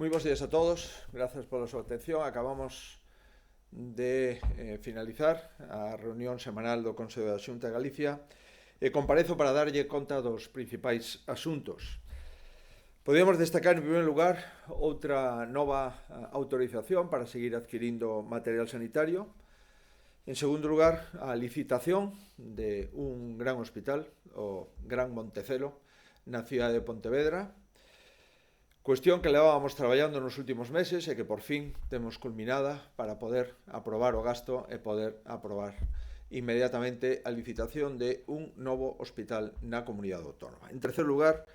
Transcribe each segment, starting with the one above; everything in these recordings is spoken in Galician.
Moi bons días a todos, grazas pola súa atención. Acabamos de finalizar a reunión semanal do Consello da Xunta de Galicia e comparezo para darlle conta dos principais asuntos. Podríamos destacar, en primeiro lugar, outra nova autorización para seguir adquirindo material sanitario. En segundo lugar, a licitación de un gran hospital, o Gran Montecelo, na cidade de Pontevedra. Cuestión que levábamos traballando nos últimos meses e que por fin temos culminada para poder aprobar o gasto e poder aprobar inmediatamente a licitación de un novo hospital na comunidade autónoma. En terceiro lugar,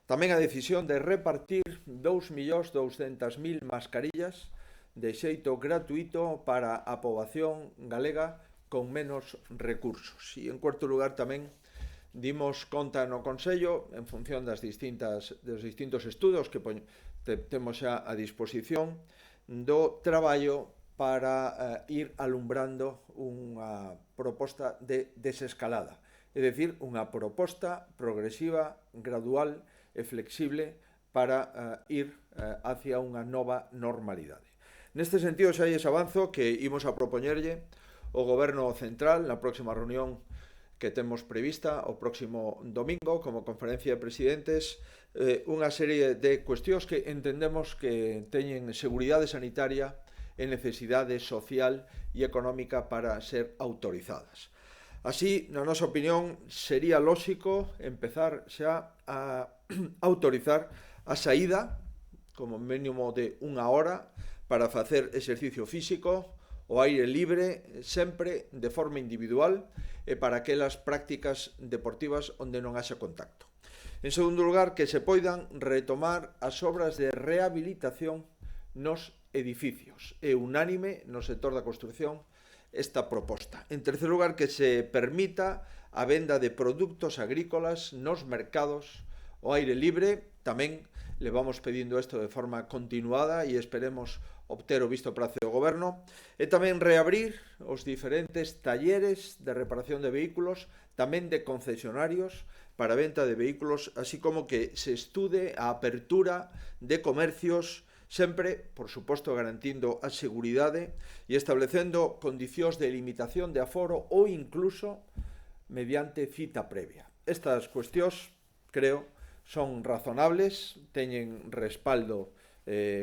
tamén a decisión de repartir 2.200.000 mascarillas de xeito gratuito para a poboación galega con menos recursos. E en cuarto lugar tamén dimos conta no Consello, en función dos distintos estudos que temos xa a disposición, do traballo para ir alumbrando unha proposta de desescalada. É dicir, unha proposta progresiva, gradual e flexible para ir hacia unha nova normalidade. Neste sentido, xa lles avanzo que imos a propoñerlle o Goberno Central na próxima reunión que temos prevista o próximo domingo como conferencia de presidentes unha serie de cuestións que entendemos que teñen seguridade sanitaria e necesidade social e económica para ser autorizadas. Así, na nosa opinión, sería lóxico empezar xa a autorizar a saída como mínimo de unha hora para facer exercicio físico o aire libre, sempre de forma individual e para aquelas prácticas deportivas onde non haxa contacto. En segundo lugar, que se poidan retomar as obras de rehabilitación nos edificios. É unánime no sector da construción esta proposta. En terceiro lugar, que se permita a venda de produtos agrícolas nos mercados ao aire libre. Tamén le vamos pedindo isto de forma continuada e esperemos obter o visto prazo do Goberno, e tamén reabrir os diferentes talleres de reparación de vehículos, tamén de concesionarios para venta de vehículos, así como que se estude a apertura de comercios, sempre, por suposto, garantindo a seguridade e establecendo condicións de limitación de aforo ou incluso mediante cita previa. Estas cuestións, creo, son razonables, teñen respaldo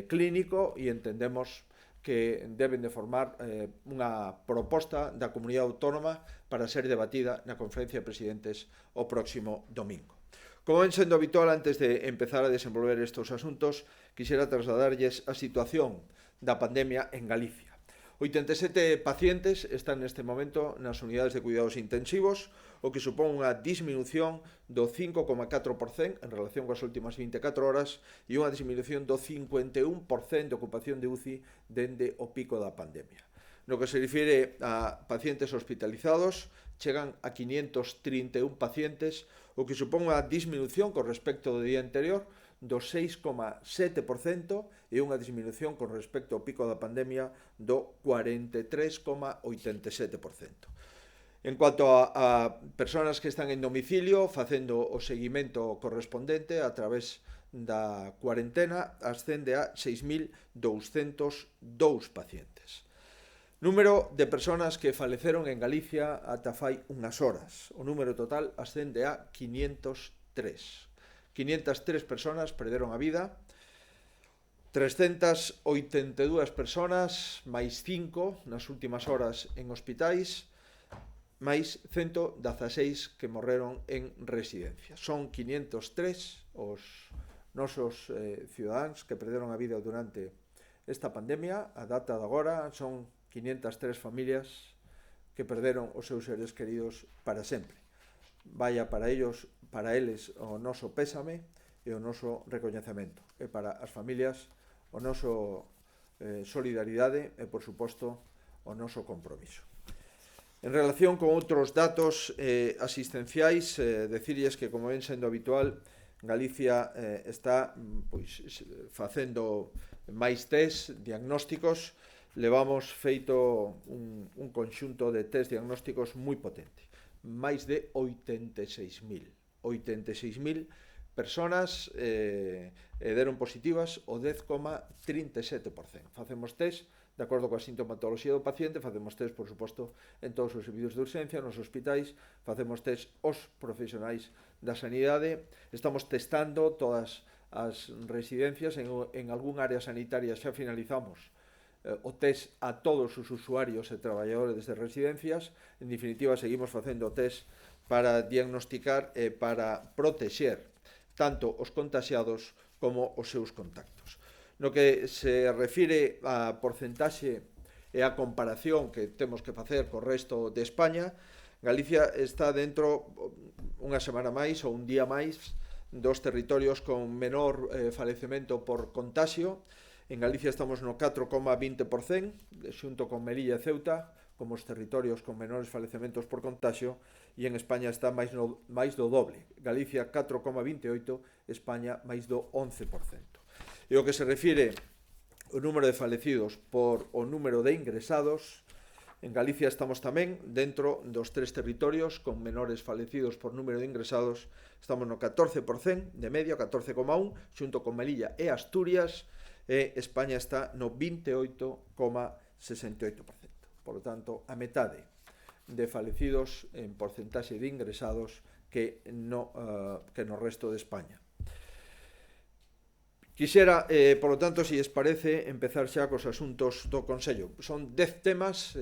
clínico e entendemos que deben de formar unha proposta da comunidade autónoma para ser debatida na conferencia de presidentes o próximo domingo. Como ven sendo habitual, antes de empezar a desenvolver estes asuntos, quixera trasladarlles a situación da pandemia en Galicia. 87 pacientes están neste momento nas unidades de cuidados intensivos, o que supón unha disminución do 5,4% en relación coas últimas 24 horas e unha disminución do 51% de ocupación de UCI dende o pico da pandemia. No que se refire a pacientes hospitalizados, chegan a 531 pacientes, o que supón unha disminución con respecto do día anterior do 6,7% e unha disminución con respecto ao pico da pandemia do 43,87%. En cuanto a persoas que están en domicilio, facendo o seguimento correspondente a través da cuarentena, ascende a 6.202 pacientes. Número de persoas que faleceron en Galicia ata fai unhas horas. O número total ascende a 503. 503 persoas perderon a vida, 382 persoas, máis 5 nas últimas horas en hospitais, máis 116 que morreron en residencia. Son 503 os nosos cidadáns que perderon a vida durante esta pandemia. A data de agora son 503 familias que perderon os seus seres queridos para sempre. Vaya para eles o noso pésame e o noso recoñecemento, e para as familias o noso solidaridade e, por suposto, o noso compromiso. En relación con outros datos asistenciais, decirles que, como ven sendo habitual, Galicia está facendo máis test diagnósticos. Levamos feito un conxunto de test diagnósticos moi potente, máis de 86.000 personas deron positivas o 10,37%. Facemos test de acordo coa sintomatoloxía do paciente, facemos test, por suposto, en todos os servicios de urxencia, nos hospitais, facemos test os profesionais da sanidade, estamos testando todas as residencias, en algún área sanitaria xa finalizamos o test a todos os usuarios e traballadores de residencias. En definitiva, seguimos facendo test para diagnosticar e para protexer tanto os contaxiados como os seus contactos. No que se refire a porcentaxe e a comparación que temos que facer co resto de España, Galicia está dentro unha semana máis ou un día máis dos territorios con menor falecemento por contaxio. En Galicia estamos no 4,20%, xunto con Melilla e Ceuta, como os territorios con menores falecementos por contaxio, e en España está máis do doble. Galicia 4,28%, España máis do 11%. E o que se refire ao número de falecidos por o número de ingresados, en Galicia estamos tamén dentro dos tres territorios con menores falecidos por número de ingresados. Estamos no 14% de media, 14,1%, xunto con Melilla e Asturias, e España está no 28,68%. Por lo tanto, a metade de falecidos en porcentaxe de ingresados que no resto de España. Quixera, por lo tanto, se lles parece, empezar xa cos asuntos do Consello. Son 10 temas,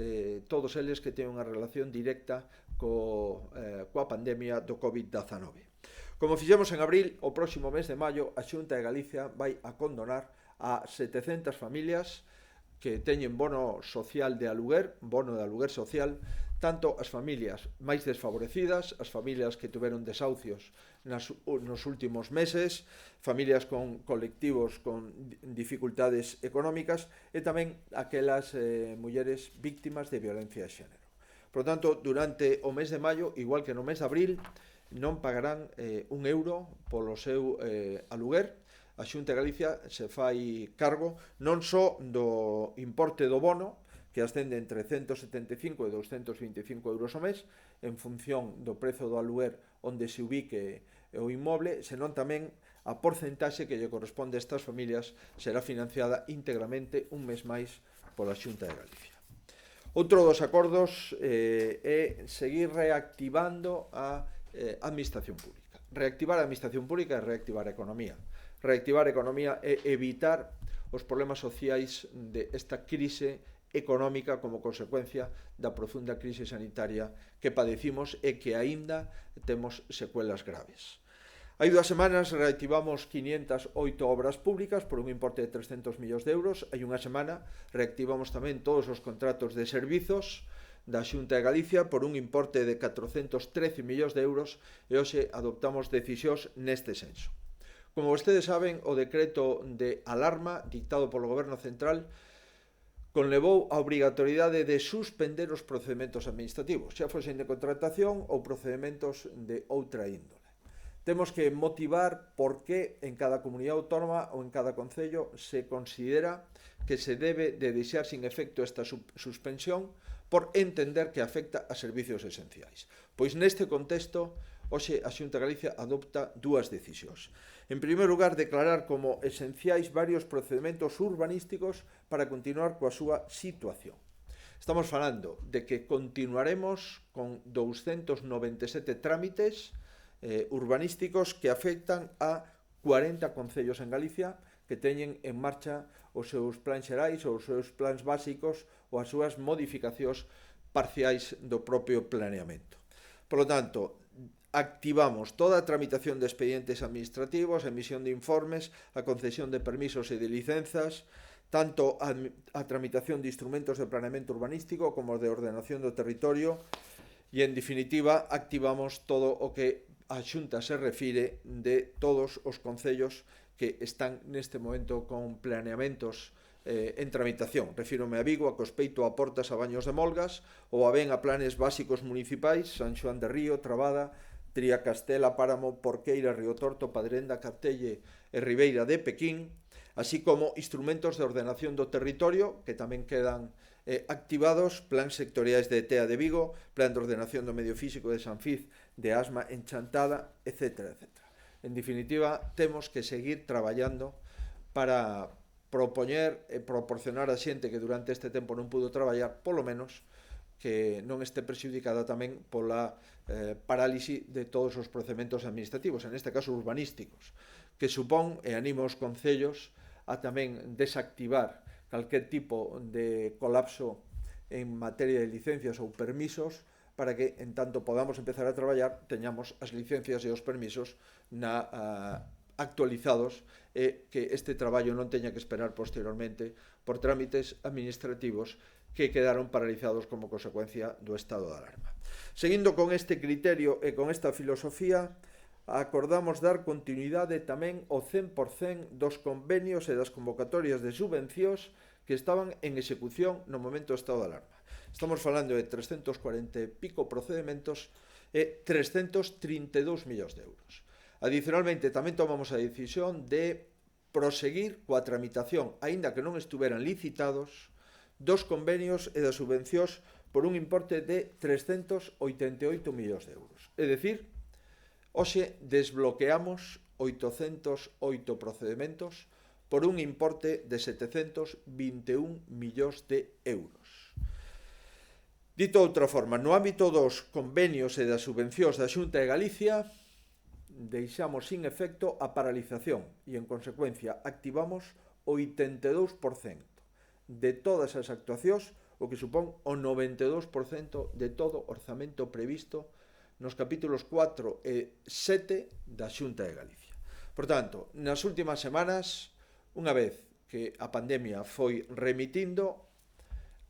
todos eles que teñen unha relación directa coa pandemia do COVID-19. Como fixemos en abril, o próximo mes de maio, a Xunta de Galicia vai a condonar a 700 familias que teñen bono social de aluguer, bono de aluguer social, tanto as familias máis desfavorecidas, as familias que tuveron desahucios nos últimos meses, familias con colectivos con dificultades económicas e tamén aquelas mulleres víctimas de violencia de xénero. Por lo tanto, durante o mes de maio, igual que no mes de abril, non pagarán €1 polo seu aluguer. A Xunta de Galicia se fai cargo non só do importe do bono, que ascende entre 175 e 225 euros ao mes, en función do prezo do aluguer onde se ubique o inmoble, senón tamén a porcentaxe que lle corresponde a estas familias será financiada íntegramente un mes máis pola Xunta de Galicia. Outro dos acordos é seguir reactivando a administración pública. Reactivar a administración pública é reactivar a economía. Reactivar a economía é evitar os problemas sociais desta crise económica como consecuencia da profunda crise sanitaria que padecimos e que aínda temos secuelas graves. Hai 2 semanas reactivamos 508 obras públicas por un importe de 300 millóns de euros. Hai unha semana reactivamos tamén todos os contratos de servizos da Xunta de Galicia por un importe de 413 millóns de euros e hoxe adoptamos decisións neste senso. Como vostedes saben, o decreto de alarma dictado polo Goberno Central conlevou a obrigatoriedade de suspender os procedementos administrativos, xa fosen de contratación ou procedementos de outra índole. Temos que motivar por que en cada comunidade autónoma ou en cada concello se considera que se debe de deixar sin efecto esta suspensión por entender que afecta a servicios esenciais. Pois neste contexto, hoxe a Xunta de Galicia adopta 2 decisións. En primeiro lugar, declarar como esenciais varios procedementos urbanísticos para continuar coa súa situación. Estamos falando de que continuaremos con 297 trámites urbanísticos que afectan a 40 concellos en Galicia que teñen en marcha os seus plans xerais ou os seus plans básicos ou as súas modificacións parciais do propio planeamento. Por lo tanto, activamos toda a tramitación de expedientes administrativos, a emisión de informes, a concesión de permisos e de licenzas, tanto a tramitación de instrumentos de planeamento urbanístico como de ordenación do territorio e, en definitiva, activamos todo o que a Xunta se refire de todos os concellos que están neste momento con planeamentos en tramitación. Refírome a Vigo, a Cospeito, a Portas, a Baños de Molgas, ou a ben a planes básicos municipais, San Xoán de Río, Trabada, Tría Castela, Páramo, Porqueira, Río Torto, Padrenda, Cartelle e Ribeira de Pequín, así como instrumentos de ordenación do territorio que tamén quedan activados, plans sectoriais de TEA de Vigo, plan de ordenación do medio físico de Sanfiz, de Asma en Chantada, etc. etc. En definitiva, temos que seguir traballando para propoñer e proporcionar a xente que durante este tempo non pudo traballar, polo menos, que non este prexudicada tamén pola parálise de todos os procedementos administrativos, en este caso urbanísticos, que supón, e animo os concellos a tamén desactivar calquer tipo de colapso en materia de licencias ou permisos para que, en tanto podamos empezar a traballar, teñamos as licencias e os permisos actualizados e que este traballo non teña que esperar posteriormente por trámites administrativos que quedaron paralizados como consecuencia do estado de alarma. Seguindo con este criterio e con esta filosofía, acordamos dar continuidade tamén ao 100% dos convenios e das convocatorias de subvencións que estaban en execución no momento do estado de alarma. Estamos falando de 340 e pico procedementos e 332 millóns de euros. Adicionalmente, tamén tomamos a decisión de proseguir coa tramitación, aínda que non estuveran licitados, dos convenios e das subvencións por un importe de 388 millóns de euros. É dicir, hoxe desbloqueamos 808 procedementos por un importe de 721 millóns de euros. Dito de outra forma, no ámbito dos convenios e das subvencións da Xunta de Galicia, deixamos sin efecto a paralización e, en consecuencia, activamos o 82% de todas as actuacións, o que supón o 92% de todo orzamento previsto nos capítulos 4 e 7 da Xunta de Galicia. Por tanto, nas últimas semanas, unha vez que a pandemia foi remitindo,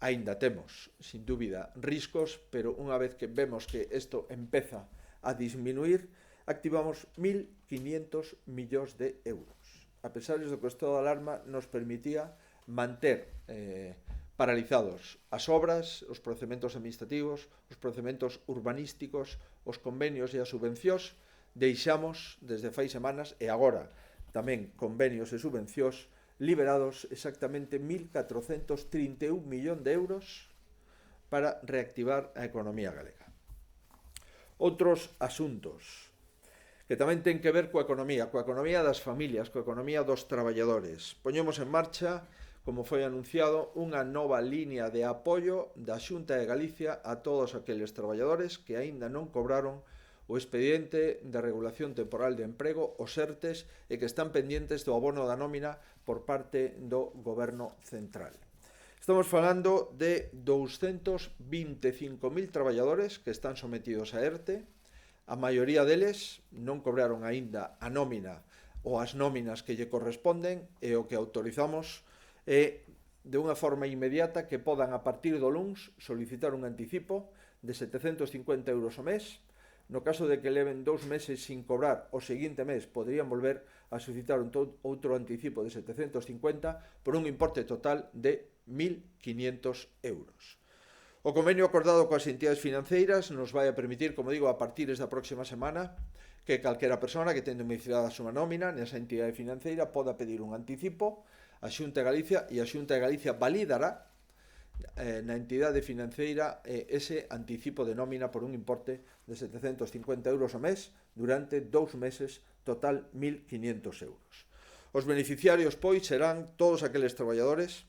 aínda temos, sin dúbida, riscos, pero unha vez que vemos que isto empeza a disminuir, activamos 1.500 millóns de euros. A pesar de que o estado de alarma nos permitía manter paralizados as obras, os procedementos administrativos, os procedementos urbanísticos, os convenios e as subvencións, deixamos desde fai semanas e agora tamén convenios e subvencións liberados exactamente 1.431 millóns de euros para reactivar a economía galega. Outros asuntos que tamén ten que ver coa economía das familias, coa economía dos traballadores. Poñemos en marcha, como foi anunciado, unha nova línea de apoio da Xunta de Galicia a todos aqueles traballadores que aínda non cobraron o expediente de regulación temporal de emprego, os ERTES, e que están pendientes do abono da nómina por parte do Goberno Central. Estamos falando de 225.000 traballadores que están sometidos a ERTE. A maioría deles non cobraron aínda a nómina ou as nóminas que lle corresponden, e o que autorizamos é de unha forma inmediata que podan a partir do luns solicitar un anticipo de 750 euros ao mes. No caso de que leven 2 meses sin cobrar, o seguinte mes poderían volver a solicitar outro anticipo de 750 por un importe total de 1.500 euros. O convenio acordado coas entidades financeiras nos vai a permitir, como digo, a partir da próxima semana, que calquera persona que ten domiciliada a súa nómina nesa entidade financeira poda pedir un anticipo a Xunta de Galicia, e a Xunta de Galicia validará na entidade financeira ese anticipo de nómina por un importe de 750 euros ao mes durante 2 meses, total 1.500 euros. Os beneficiarios, pois, serán todos aqueles traballadores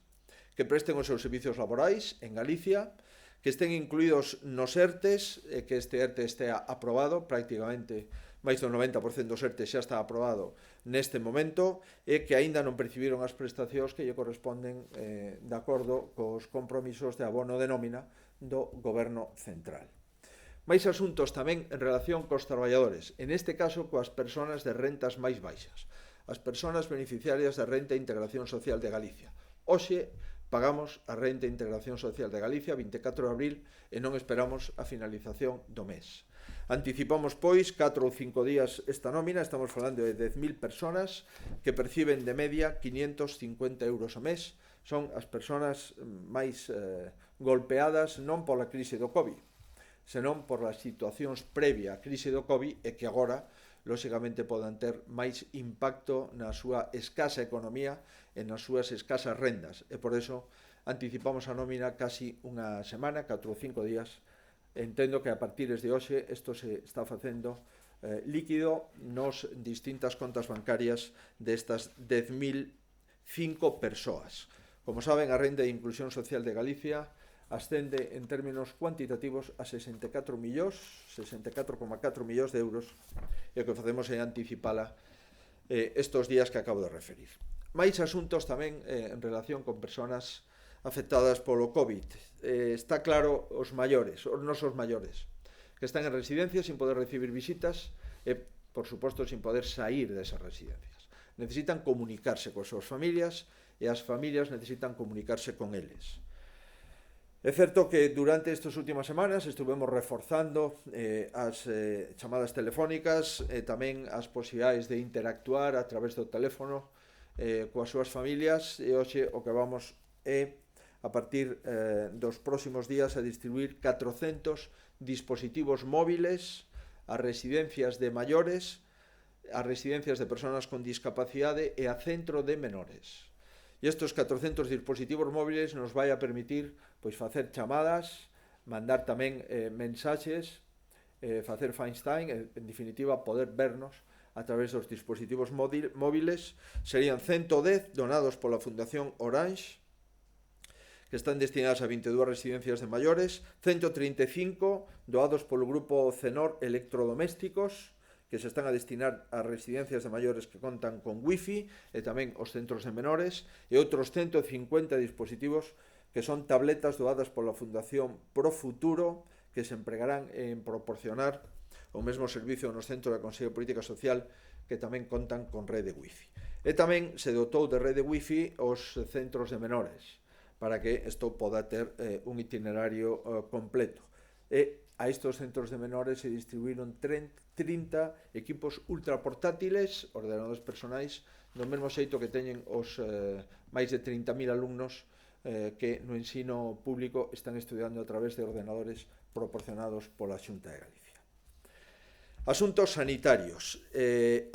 que presten os seus servicios laborais en Galicia, que estén incluídos nos ERTES, que este ERTE estea aprobado, prácticamente máis do 90% dos ERTE xa está aprobado neste momento, e que aínda non percibiron as prestacións que lle corresponden de acordo cos compromisos de abono de nómina do Goberno Central. Mais asuntos tamén en relación cos traballadores, en este caso coas persoas de rentas máis baixas, as persoas beneficiarias da Renta de Integración Social de Galicia. Hoxe pagamos a Renta de Integración Social de Galicia 24 de abril e non esperamos a finalización do mes. Anticipamos, pois, 4 ou 5 días esta nómina. Estamos falando de 10.000 persoas que perciben de media 550 euros ao mes. Son as persoas máis golpeadas non pola crise do COVID, senón por as situacións previa á crise do COVID, e que agora, lóxicamente, podan ter máis impacto na súa escasa economía e nas súas escasas rendas. E por eso anticipamos a nómina casi unha semana, 4 ou 5 días. Entendo que a partir de hoxe isto se está facendo líquido nas distintas contas bancarias destas 10.005 persoas. Como saben, a renda de inclusión social de Galicia ascende en términos cuantitativos a 64,4 millóns de euros, e o que facemos é anticipala estos días que acabo de referir. Mais asuntos tamén en relación con persoas afectadas polo COVID. Está claro os nosos maiores, que están en residencias sin poder recibir visitas e, por suposto, sin poder sair desas residencias. Necesitan comunicarse coas súas familias e as familias necesitan comunicarse con eles. É certo que durante estas últimas semanas estuvemos reforzando as chamadas telefónicas e tamén as posibilidades de interactuar a través do teléfono coas súas familias, e hoxe o que vamos é, a partir dos próximos días, a distribuir 400 dispositivos móviles a residencias de maiores, a residencias de persoas con discapacidade e a centro de menores. E estes 400 dispositivos móviles nos vai a permitir facer chamadas, mandar tamén mensaxes, facer FaceTime, en definitiva, poder vernos a través dos dispositivos móviles. Serían 110 donados pola Fundación Orange, que están destinadas a 22 residencias de maiores, 135 doados polo grupo CENOR Electrodomésticos, que se están a destinar a residencias de maiores que contan con wifi e tamén os centros de menores, e outros 150 dispositivos que son tabletas doadas pola Fundación Profuturo, que se empregarán en proporcionar o mesmo servicio nos centros de Consello de Política Social, que tamén contan con rede wifi. E tamén se dotou de rede wifi os centros de menores, para que isto poda ter un itinerario completo. E a estes centros de menores se distribuíron 30 equipos ultraportátiles, ordenadores personais, do mesmo xeito que teñen os máis de 30.000 alumnos que no ensino público están estudiando a través de ordenadores proporcionados pola Xunta de Galicia. Asuntos sanitarios.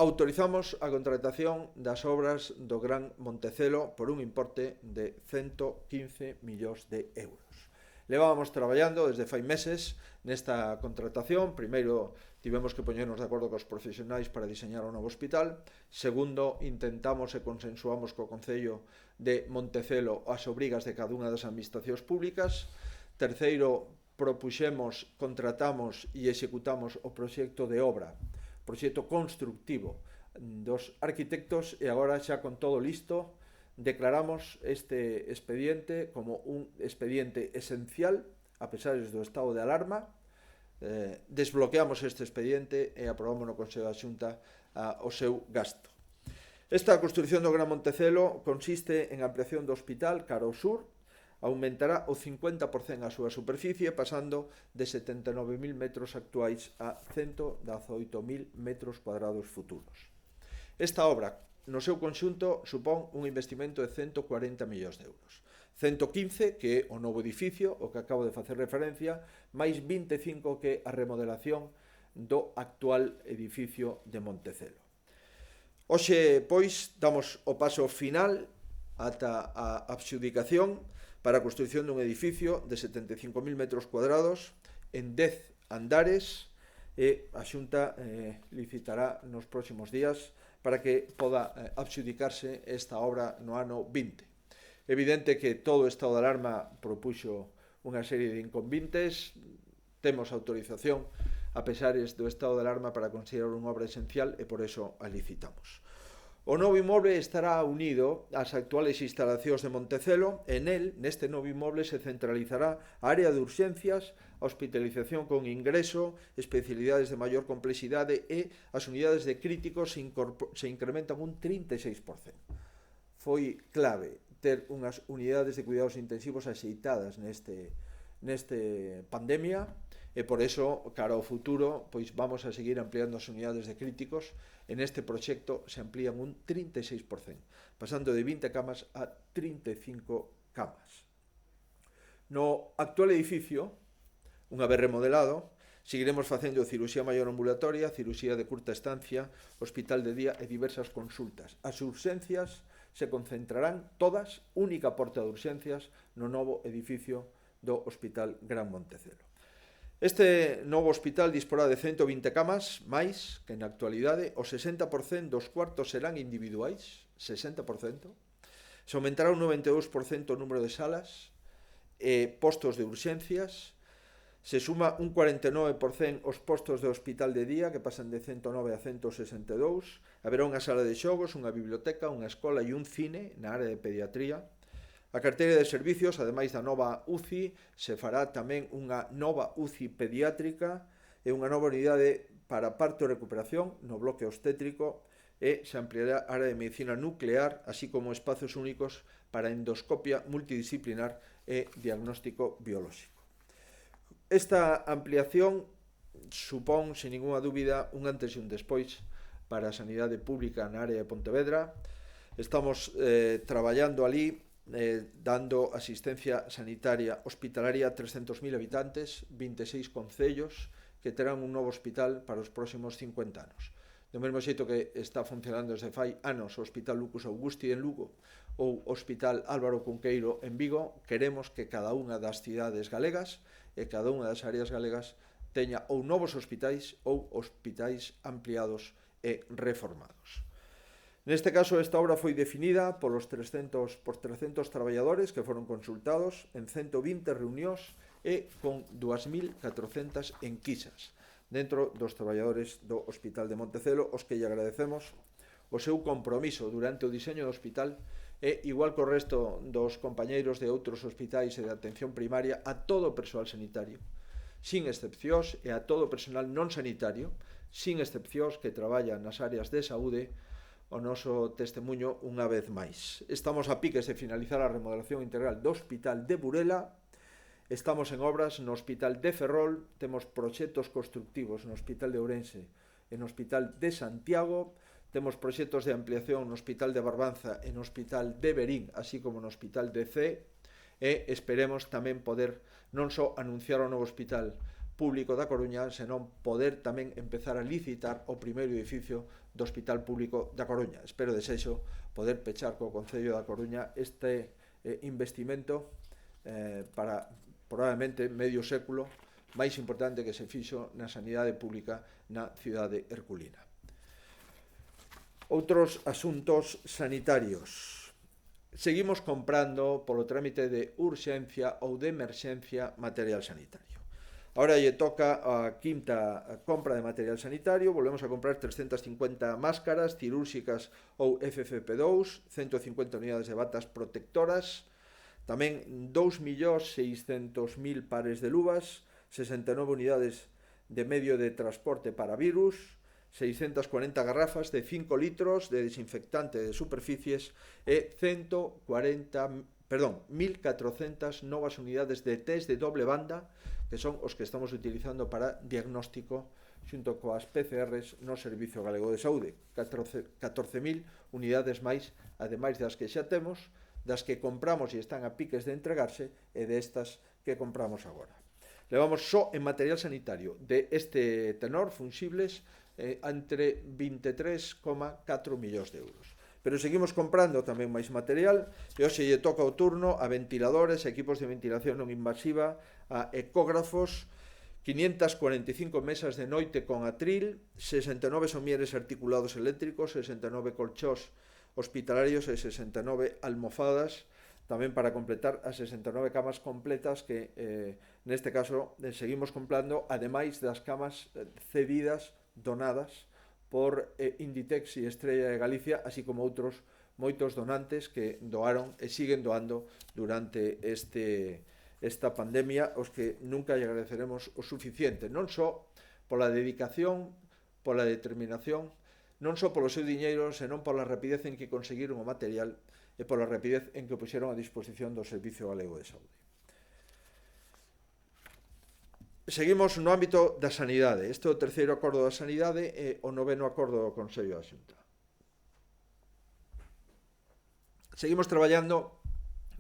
Autorizamos a contratación das obras do Gran Montecelo por un importe de 115 millóns de euros. Levábamos traballando desde fai meses nesta contratación. Primeiro, tivemos que poñernos de acordo cos profesionais para diseñar o novo hospital. Segundo, intentamos e consensuamos co Concello de Montecelo as obrigas de cada unha das administracións públicas. Terceiro, propuxemos, contratamos e executamos o proxecto de obra, proxecto constructivo dos arquitectos, e agora xa con todo listo, declaramos este expediente como un expediente esencial, a pesar do estado de alarma. Desbloqueamos este expediente e aprobamos no Consello da Xunta o seu gasto. Esta construción do Gran Montecelo consiste en ampliación do hospital cara ao sur, aumentará o 50% a súa superficie, pasando de 79.000 metros actuais a 118.000 metros cuadrados futuros. Esta obra, no seu conxunto, supón un investimento de 140 millóns de euros. 115, que é o novo edificio, o que acabo de facer referencia, máis 25, que é a remodelación do actual edificio de Montecelo. Hoxe, pois, damos o paso final ata a adxudicación para a construción dun edificio de 75.000 metros cuadrados en 10 andares, e a Xunta licitará nos próximos días para que poda adxudicarse esta obra no ano 20. Evidente que todo o estado de alarma propuxo unha serie de inconvenientes. Temos autorización, a pesar do estado de alarma, para considerar unha obra esencial, e por eso a licitamos. O novo inmoble estará unido ás actuales instalacións de Montecelo, e neste novo inmoble se centralizará a área de urxencias, a hospitalización con ingreso, especialidades de maior complexidade, e as unidades de críticos se incrementan un 36%. Foi clave ter unhas unidades de cuidados intensivos axeitadas neste pandemia, e por eso, cara ao futuro, pois vamos a seguir ampliando as unidades de críticos. En este proxecto se amplían un 36%, pasando de 20 camas a 35 camas. No actual edificio, unha vez remodelado, seguiremos facendo cirurxía maior ambulatoria, cirurxía de curta estancia, hospital de día e diversas consultas. As urxencias se concentrarán todas, única porta de urxencias, no novo edificio do Hospital Gran Montecelo. Este novo hospital disporá de 120 camas, máis que na actualidade o 60% dos cuartos serán individuais, 60%. Se aumentará un 92% o número de salas e postos de urxencias. Se suma un 49% os postos de hospital de día, que pasan de 109 a 162. Haberá unha sala de xogos, unha biblioteca, unha escola e un cine na área de pediatría. A carteira de servicios, ademais da nova UCI, se fará tamén unha nova UCI pediátrica e unha nova unidade para parto e recuperación no bloque obstétrico, e se ampliará a área de medicina nuclear, así como espazos únicos para endoscopia multidisciplinar e diagnóstico biolóxico. Esta ampliación supón, sen ninguna dúbida, un antes e un despois para a sanidade pública na área de Pontevedra. Estamos traballando ali, dando asistencia sanitaria hospitalaria a 300.000 habitantes, 26 concellos que terán un novo hospital para os próximos 50 anos. Do mesmo xeito que está funcionando desde fai anos o Hospital Lucus Augusti en Lugo ou o Hospital Álvaro Cunqueiro en Vigo, queremos que cada unha das cidades galegas e cada unha das áreas galegas teña ou novos hospitais ou hospitais ampliados e reformados. Neste caso, esta obra foi definida por 300 traballadores que foron consultados en 120 reunións e con 2.400 enquisas dentro dos traballadores do Hospital de Montecelo, os que lle agradecemos o seu compromiso durante o diseño do hospital e, igual que o resto dos compañeiros de outros hospitais e de atención primaria, a todo o persoal sanitario, sin excepcións, e a todo o personal non sanitario, sin excepcións, que traballa nas áreas de saúde, o noso testemunho unha vez máis. Estamos a piques de finalizar a remodelación integral do Hospital de Burela, estamos en obras no Hospital de Ferrol, temos proxectos constructivos no Hospital de Ourense e no Hospital de Santiago, temos proxectos de ampliación no Hospital de Barbanza e no Hospital de Verín, así como no Hospital de Cee, e esperemos tamén poder non só anunciar o novo hospital público da Coruña, senón poder tamén empezar a licitar o primeiro edificio do Hospital Público da Coruña. Espero, desexo, poder pechar co Concello da Coruña este investimento para probablemente medio século máis importante que se fixo na sanidade pública na cidade herculina. Outros asuntos sanitarios. Seguimos comprando polo trámite de urxencia ou de emerxencia material sanitario. Ahora lle toca a quinta compra de material sanitario. Volvemos a comprar 350 máscaras cirúrxicas ou FFP2, 150 unidades de batas protectoras, tamén 2.600.000 pares de luvas, 69 unidades de medio de transporte para virus, 640 garrafas de 5 litros de desinfectante de superficies e 1.400 novas unidades de test de doble banda, que son os que estamos utilizando para diagnóstico xunto coas PCRs no Servicio Galego de Saúde. 14.000 unidades máis, ademais das que xa temos, das que compramos e están a piques de entregarse, e destas que compramos agora. Levamos só en material sanitario de este tenor fungibles entre 23,4 millóns de euros. Pero seguimos comprando tamén máis material, e hoxe lle toca o turno a ventiladores, equipos de ventilación non invasiva, a ecógrafos, 545 mesas de noite con atril, 69 somieres articulados eléctricos, 69 colchós hospitalarios e 69 almofadas, tamén para completar as 69 camas completas que neste caso seguimos comprando, ademais das camas cedidas, donadas por Inditex e Estrella de Galicia, así como outros moitos donantes que doaron e siguen doando durante esta pandemia, os que nunca lle agradeceremos o suficiente, non só pola dedicación, pola determinación, non só polo seu diñeiro, senón pola rapidez en que conseguiron o material e pola rapidez en que o puxeron a disposición do Servicio Galego de Saúde. Seguimos no ámbito da sanidade. Este é o terceiro acordo da sanidade e o noveno acordo do Consello da Xunta. Seguimos traballando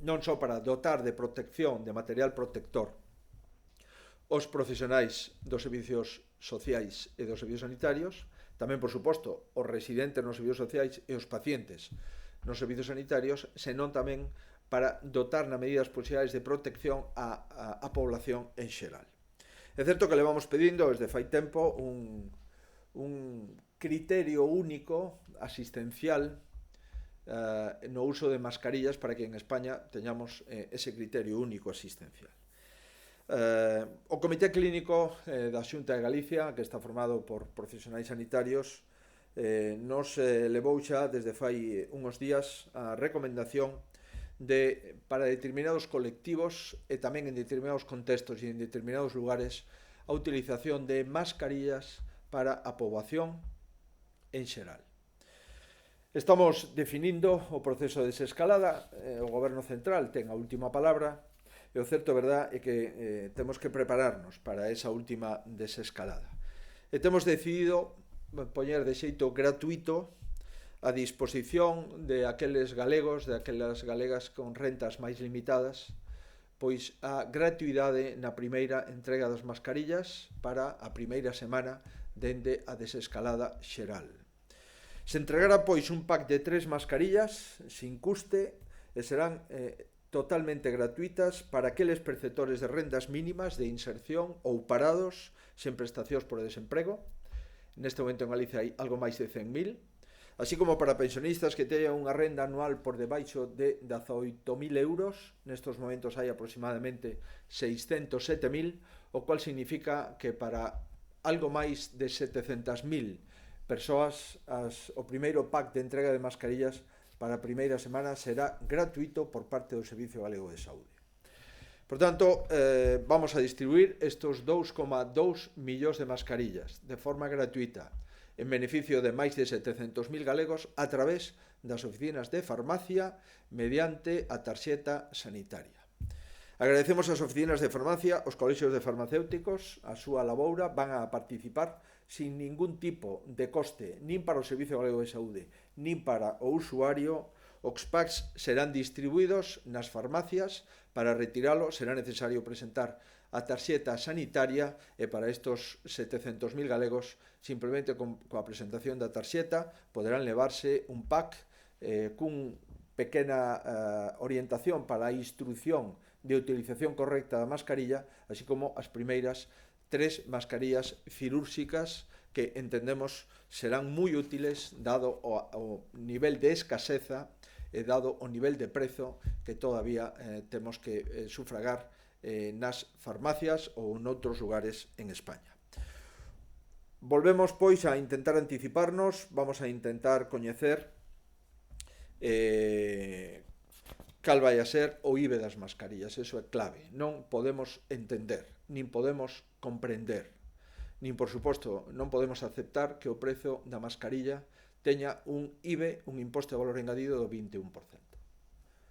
non só para dotar de protección, de material protector, os profesionais dos servicios sociais e dos servicios sanitarios, tamén, por suposto, os residentes nos servicios sociais e os pacientes nos servicios sanitarios, senón tamén para dotar na medida das posibilidades de protección a población en xeral. É certo que levamos pedindo desde fai tempo un criterio único asistencial no uso de mascarillas para que en España teñamos ese criterio único asistencial. O Comité Clínico da Xunta de Galicia, que está formado por profesionais sanitarios, nos levou xa desde fai uns días a recomendación para determinados colectivos e tamén en determinados contextos e en determinados lugares a utilización de mascarillas para a poboación en xeral. Estamos definindo o proceso de desescalada, o Goberno Central ten a última palabra, e o certo, verdad, é que temos que prepararnos para esa última desescalada. E temos decidido poñer de xeito gratuito a disposición de aqueles galegos, de aquelas galegas con rentas máis limitadas, pois a gratuidade na primeira entrega das mascarillas para a primeira semana dende a desescalada xeral. Se entregará, pois, un pack de 3 mascarillas sin custe e serán totalmente gratuitas para aqueles perceptores de rendas mínimas de inserción ou parados sen prestacións por desemprego. Neste momento en Galicia hai algo máis de 100.000, así como para pensionistas que teñan unha renda anual por debaixo de 18.000 euros. Nestes momentos hai aproximadamente 607.000, o cual significa que para algo máis de 700.000 persoas o primeiro pack de entrega de mascarillas para a primeira semana será gratuito por parte do Servicio Galego de Saúde. Por tanto, vamos a distribuir estes 2,2 millóns de mascarillas de forma gratuita en beneficio de máis de 700.000 galegos a través das oficinas de farmacia mediante a tarxeta sanitaria. Agradecemos ás oficinas de farmacia, aos colexios de farmacéuticos, a súa laboura, van a participar sin ningún tipo de coste, nin para o Servicio Galego de Saúde, nin para o usuario. Os packs serán distribuídos nas farmacias. Para retiralo será necesario presentar a tarxeta sanitaria e para estos 700.000 galegos, simplemente coa presentación da tarxeta, poderán levarse un pack cun pequena orientación para a instrucción de utilización correcta da mascarilla, así como as primeiras 3 mascarillas cirúrxicas que entendemos serán moi útiles dado o nivel de escaseza e dado o nivel de prezo que todavía temos que sufragar nas farmacias ou noutros lugares en España. Volvemos, pois, a intentar anticiparnos, vamos a intentar coñecer cal vai a ser o IBE das mascarillas. Eso é clave. Non podemos entender, nin podemos comprender, nin, por suposto, non podemos aceptar que o prezo da mascarilla teña un IBE, un imposto de valor engadido do 21%.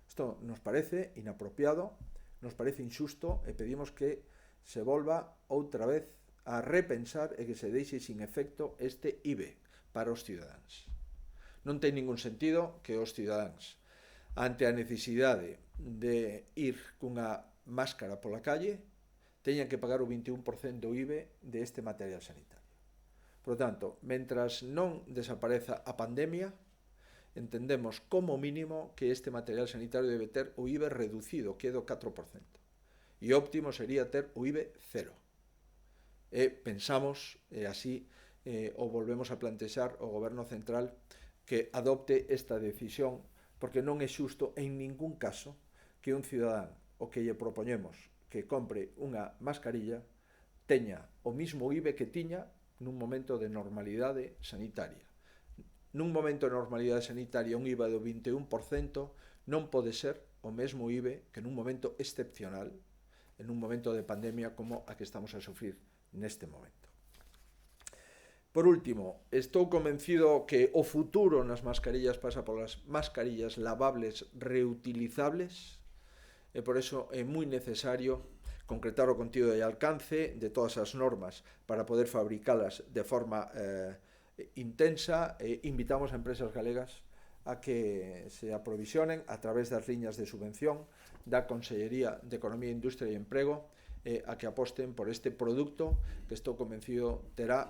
Isto nos parece inapropiado, nos parece injusto e pedimos que se volva outra vez a repensar e que se deixe sin efecto este IBE para os cidadáns. Non ten ningún sentido que os cidadáns, ante a necesidade de ir cunha máscara pola calle, teñan que pagar o 21% do IBE deste material sanitario. Por tanto, mentras non desapareza a pandemia, entendemos como mínimo que este material sanitario debe ter o IBE reducido, que é do 4%. E óptimo sería ter o IBE cero. E pensamos, e así o volvemos a plantexar o Goberno Central, que adopte esta decisión, porque non é xusto en ningún caso que un cidadán o que lle propoñemos que compre unha mascarilla teña o mismo IBE que tiña nun momento de normalidade sanitaria. Nun momento de normalidade sanitaria un IVA do 21% non pode ser o mesmo IBE que nun momento excepcional, en un momento de pandemia como a que estamos a sufrir neste momento. Por último, estou convencido que o futuro nas mascarillas pasa polas mascarillas lavables reutilizables e por eso é moi necesario concretar o contido e alcance de todas as normas para poder fabricalas de forma intensa e invitamos a empresas galegas a que se aprovisionen a través das liñas de subvención da Consellería de Economía, Industria e Emprego a que aposten por este produto que estou convencido terá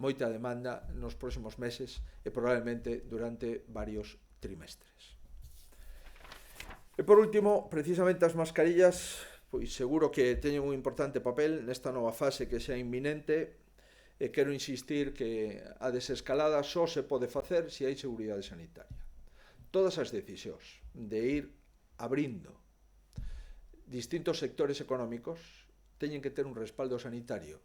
moita demanda nos próximos meses e probablemente durante varios trimestres. E por último, precisamente as mascarillas pois seguro que teñen un importante papel nesta nova fase que xa inminente, e quero insistir que a desescalada só se pode facer se hai seguridade sanitaria. Todas as decisións de ir abrindo distintos sectores económicos teñen que ter un respaldo sanitario,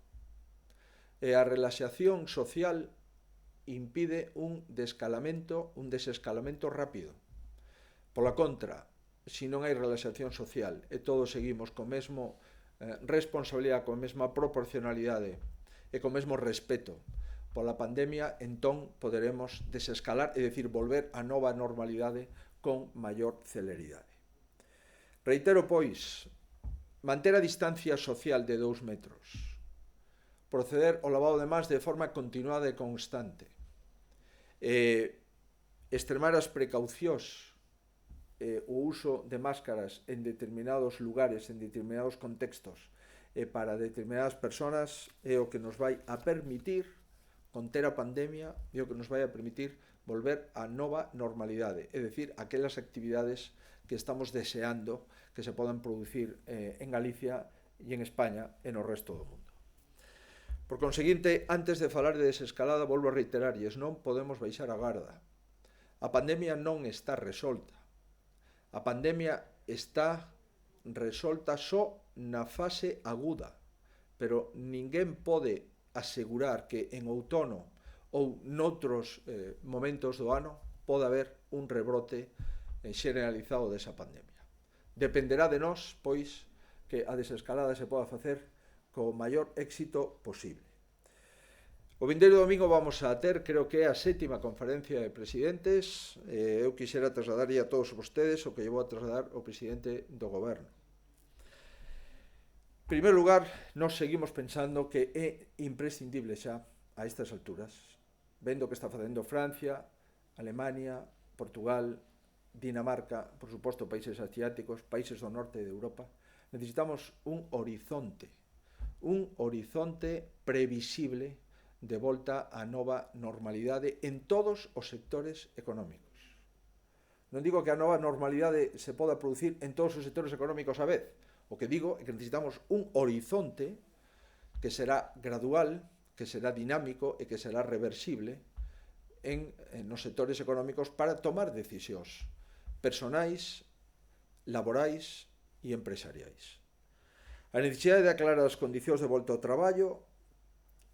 e a relaxación social impide un desescalamento rápido. Pola contra, se non hai relaxación social e todos seguimos co mesmo responsabilidade, coa mesma proporcionalidade e co mesmo respeto pola pandemia, entón poderemos desescalar, é dicir, volver á nova normalidade con maior celeridade. Reitero, pois, manter a distancia social de 2 metros, proceder ao lavado de mans de forma continuada e constante, extremar as precaucións, o uso de máscaras en determinados lugares, en determinados contextos, para determinadas persoas é o que nos vai a permitir conter a pandemia e o que nos vai a permitir volver á nova normalidade, é dicir, aquelas actividades que estamos deseando que se podan producir en Galicia e en España e no resto do mundo. Por conseguinte, antes de falar de desescalada, volvo a reiterarlles, non podemos baixar a garda. A pandemia non está resolta. A pandemia está resolta só na fase aguda, pero ninguén pode asegurar que en outono ou noutros momentos do ano pode haber un rebrote xeneralizado desa pandemia. Dependerá de nós, pois, que a desescalada se poda facer co maior éxito posible. O vindeiro domingo vamos a ter, creo que é a 7ª conferencia de presidentes. Eu quixera trasladarlle a todos vostedes o que lle vou a trasladar ao presidente do goberno. En primeiro lugar, nós seguimos pensando que é imprescindible xa, a estas alturas, vendo o que está facendo Francia, Alemania, Portugal, Dinamarca, por suposto países asiáticos, países do norte de Europa, necesitamos un horizonte previsible de volta á nova normalidade en todos os sectores económicos. Non digo que a nova normalidade se poda producir en todos os sectores económicos a vez. O que digo é que necesitamos un horizonte que será gradual, que será dinámico e que será reversible nos sectores económicos para tomar decisións personais, laborais e empresariais. A necesidade de aclarar as condicións de volta ao traballo,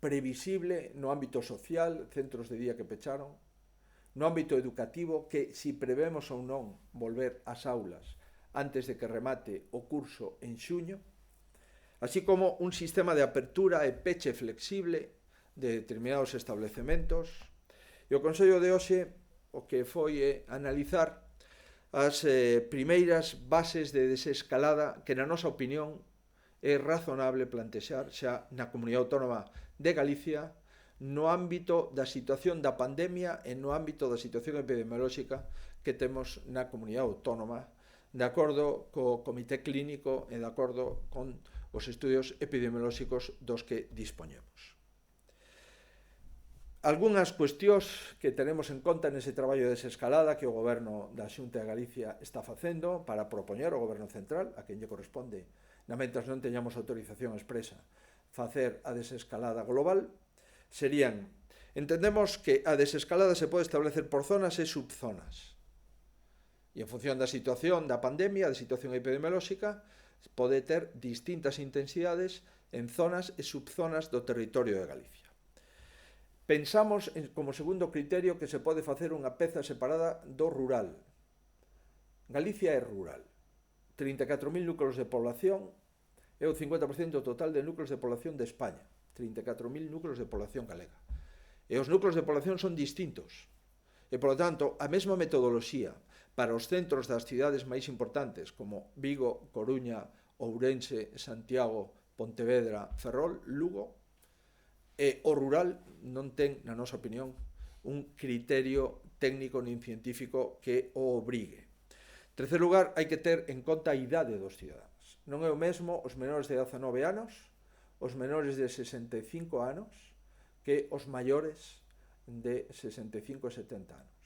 previsible no ámbito social, centros de día que pecharon, no ámbito educativo, que si prevemos ou non volver ás aulas antes de que remate o curso en xuño, así como un sistema de apertura e peche flexible de determinados establecementos. E o Consello de hoxe o que foi analizar as primeiras bases de desescalada que, na nosa opinión, é razonable plantexar xa na Comunidade Autónoma de Galicia no ámbito da situación da pandemia e no ámbito da situación epidemiolóxica que temos na Comunidade Autónoma, de acordo co Comité Clínico e de acordo con os estudios epidemiolóxicos dos que dispoñemos. Algúnas cuestións que tenemos en conta nese traballo de desescalada que o Goberno da Xunta de Galicia está facendo para propoñer ao Goberno Central, a quen lle corresponde, mentras non teñamos autorización expresa, facer a desescalada global, serían: entendemos que a desescalada se pode establecer por zonas e subzonas, e en función da situación da pandemia, da situación epidemiolóxica, pode ter distintas intensidades en zonas e subzonas do territorio de Galicia. Pensamos como segundo criterio que se pode facer unha peza separada do rural. Galicia é rural. 34.000 núcleos de población é o 50% total de núcleos de población de España. 34.000 núcleos de población galega. E os núcleos de población son distintos. E, polo tanto, a mesma metodoloxía para os centros das cidades máis importantes como Vigo, Coruña, Ourense, Santiago, Pontevedra, Ferrol, Lugo, e o rural non ten, na nosa opinión, un criterio técnico nin científico que o obrigue. En terceiro lugar, hai que ter en conta a idade dos cidadáns. Non é o mesmo os menores de 19 anos, os menores de 65 anos, que os maiores de 65 e 70 anos.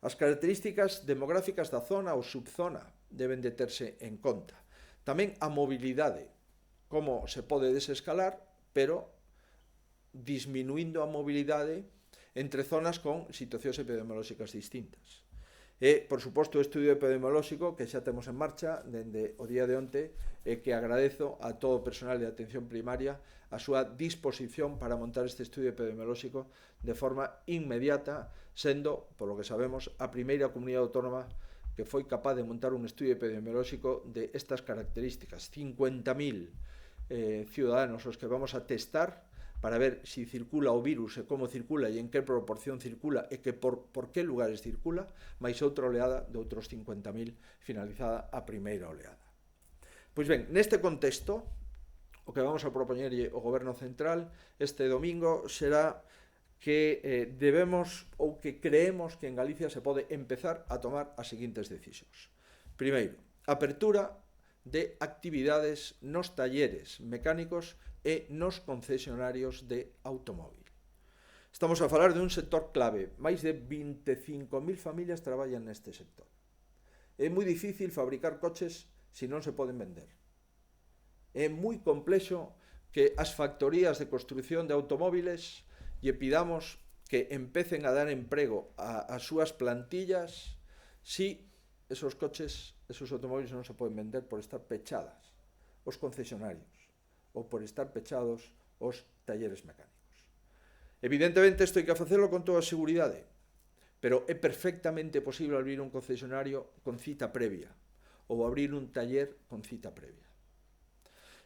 As características demográficas da zona ou subzona deben de terse en conta. Tamén a mobilidade, como se pode desescalar, pero disminuindo a mobilidade entre zonas con situacións epidemiolóxicas distintas. E, por suposto, o estudio epidemiolóxico que xa temos en marcha dende o día de onte e que agradezo a todo o personal de atención primaria a súa disposición para montar este estudio epidemiolóxico de forma inmediata, sendo, polo que sabemos, a primeira comunidade autónoma que foi capaz de montar un estudio epidemiolóxico de estas características. 50.000 ciudadanos os que vamos a testar para ver si circula o virus e como circula e en que proporción circula e que por que lugares circula, máis outra oleada de outros 50.000 finalizada a primeira oleada. Pois ben, neste contexto, o que vamos a propoñerlle ao Goberno Central este domingo será que debemos ou que creemos que en Galicia se pode empezar a tomar as seguintes decisións. Primeiro, apertura de actividades nos talleres mecánicos e nos concesionarios de automóvil. Estamos a falar de un sector clave. Máis de 25.000 familias traballan neste sector. É moi difícil fabricar coches se non se poden vender. É moi complexo que as factorías de construción de automóviles lle pidamos que empecen a dar emprego ás súas plantillas si esos coches, esos automóviles non se poden vender por estar pechadas os concesionarios ou por estar pechados os talleres mecánicos. Evidentemente, isto hai que facelo con toda a seguridade, pero é perfectamente posible abrir un concesionario con cita previa ou abrir un taller con cita previa.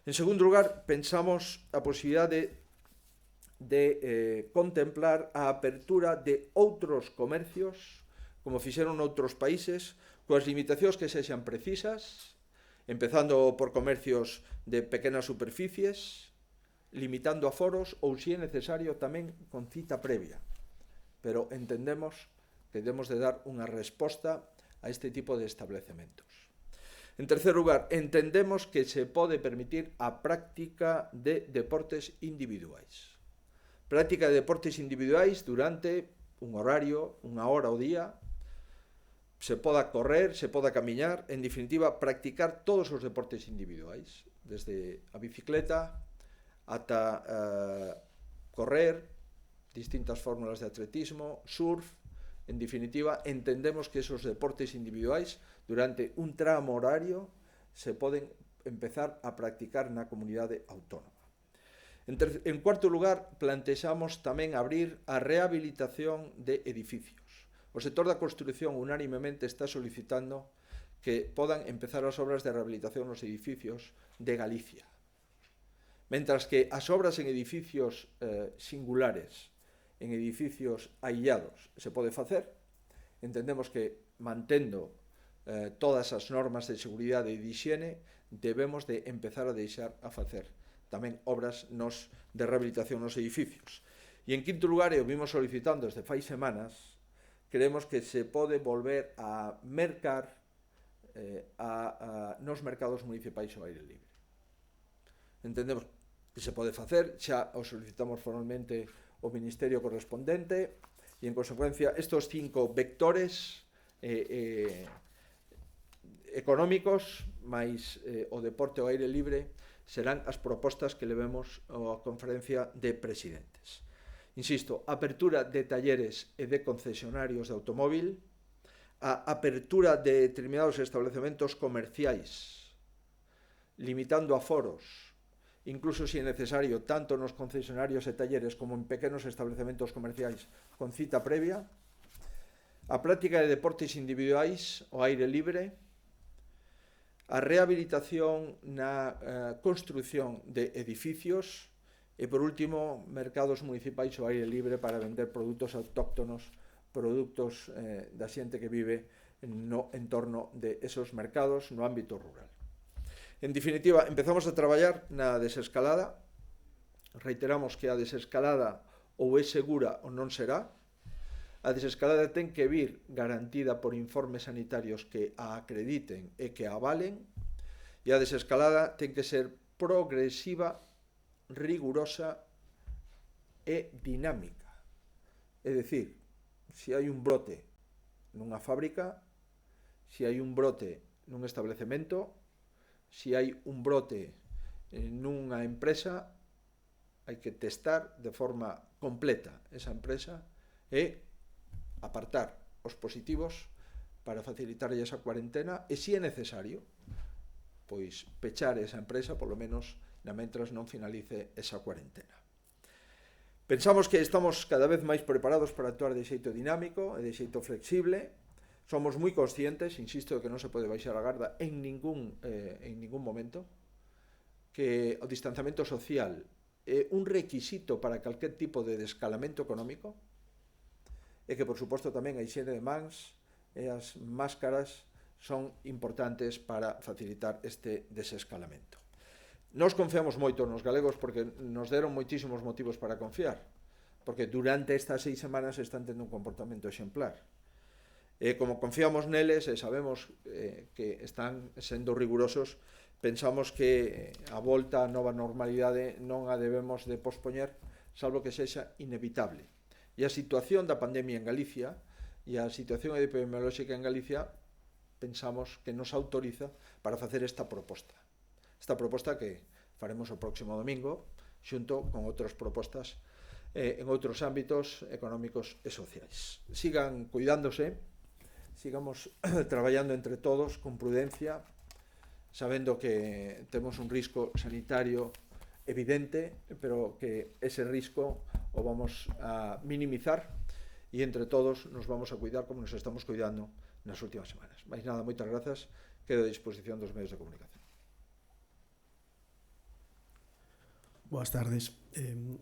En segundo lugar, pensamos a posibilidade de contemplar a apertura de outros comercios, como fixeron noutros países, coas limitacións que sexan precisas, empezando por comercios de pequenas superficies, limitando aforos ou, se é necesario, tamén con cita previa. Pero entendemos que debemos de dar unha resposta a este tipo de establecementos. En terceiro lugar, entendemos que se pode permitir a práctica de deportes individuais. Práctica de deportes individuais durante un horario, unha hora ao día, se poda correr, se poda camiñar, en definitiva, practicar todos os deportes individuais, desde a bicicleta ata correr, distintas fórmulas de atletismo, surf. En definitiva, entendemos que esos deportes individuais durante un tramo horario se poden empezar a practicar na comunidade autónoma. En cuarto lugar, plantexamos tamén abrir a rehabilitación de edificios. O sector da construción unanimemente está solicitando que podan empezar as obras de rehabilitación nos edificios de Galicia. Mentras que as obras en edificios singulares, en edificios aillados, se pode facer, entendemos que mantendo todas as normas de seguridade e de higiene, debemos de empezar a deixar a facer tamén obras de rehabilitación nos edificios. E en quinto lugar, e o vimos solicitando desde fai semanas, creemos que se pode volver a mercar nos mercados municipais ao aire libre. Entendemos que se pode facer, xa o solicitamos formalmente ao Ministerio correspondente, e en consecuencia estes 5 vectores económicos máis o deporte ao aire libre serán as propostas que levemos á conferencia de presidentes. Insisto, apertura de talleres e de concesionarios de automóvil, a apertura de determinados establecementos comerciais, limitando aforos, incluso se é necesario, tanto nos concesionarios e talleres como en pequenos establecementos comerciais con cita previa, a práctica de deportes individuais ao aire libre, a rehabilitación na construción de edificios e, por último, mercados municipais ao aire libre para vender produtos autóctonos, produtos da xente que vive no entorno de esos mercados no ámbito rural. En definitiva, empezamos a traballar na desescalada. Reiteramos que a desescalada ou é segura ou non será. A desescalada ten que vir garantida por informes sanitarios que a acrediten e que a avalen, e a desescalada ten que ser progresiva, rigurosa e dinámica. É dicir, se hai un brote nunha fábrica, se hai un brote nun establecemento, si hai un brote nunha empresa, hai que testar de forma completa esa empresa e apartar os positivos para facilitarlle esa cuarentena e, se é necesario, pois pechar esa empresa, polo menos na mentras non finalice esa cuarentena. Pensamos que estamos cada vez máis preparados para actuar de xeito dinámico e de xeito flexible. Somos moi conscientes, insisto, que non se pode baixar a garda en ningún momento, que o distanciamento social é un requisito para calquer tipo de descalamiento económico e que, por suposto, tamén a higiene de mans e as máscaras son importantes para facilitar este desescalamento. Nos confiamos moito nos galegos porque nos deron moitísimos motivos para confiar, porque durante estas 6 semanas están tendo un comportamento exemplar. E como confiamos neles e sabemos que están sendo rigurosos, pensamos que a volta á nova normalidade non a debemos de pospoñer, salvo que sexa inevitable. E a situación da pandemia en Galicia e a situación epidemiolóxica en Galicia pensamos que nos autoriza para facer esta proposta. Esta proposta que faremos o próximo domingo, xunto con outras propostas en outros ámbitos económicos e sociais. Sigan cuidándose, sigamos traballando entre todos con prudencia, sabendo que temos un risco sanitario evidente, pero que ese risco o vamos a minimizar e entre todos nos vamos a cuidar como nos estamos cuidando nas últimas semanas. Mais nada, moitas grazas, quedo a disposición dos medios de comunicación. Boas tardes.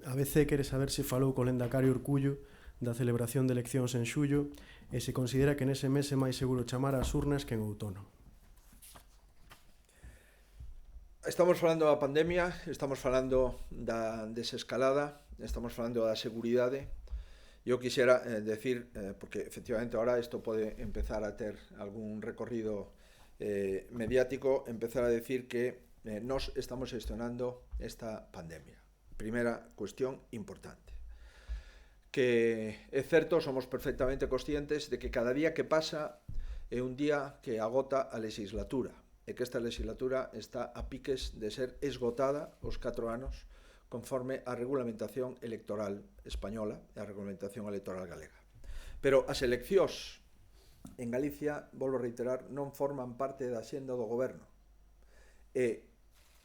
A ABC quere saber se falou co lendacario Urcullo da celebración de eleccións en xullo e se considera que nese mes é máis seguro chamar ás urnas que en outono. Estamos falando da pandemia, estamos falando da desescalada, estamos falando da seguridade. Eu quixera decir, porque efectivamente ahora isto pode empezar a ter algún recorrido mediático, empezar a decir que nos estamos gestionando esta pandemia. Primeira cuestión importante. Que é certo, somos perfectamente conscientes de que cada día que pasa é un día que agota a legislatura e que esta legislatura está a piques de ser esgotada os 4 anos conforme a regulamentación electoral española e a regulamentación electoral galega. Pero as eleccións en Galicia, volvo a reiterar, non forman parte da axenda do goberno. E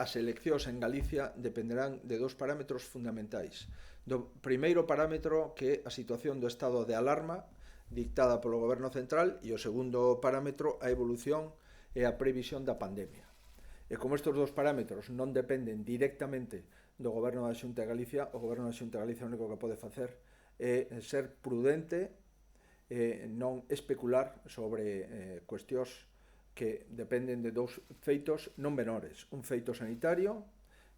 as eleccións en Galicia dependerán de 2 parámetros fundamentais. Do primeiro parámetro, que é a situación do estado de alarma dictada polo goberno central, e o segundo parámetro, a evolución e a previsión da pandemia. E como estes 2 parámetros non dependen directamente do goberno da Xunta de Galicia, o goberno da Xunta de Galicia o único que pode facer é ser prudente e non especular sobre cuestións que dependen de 2 feitos non menores, un feito sanitario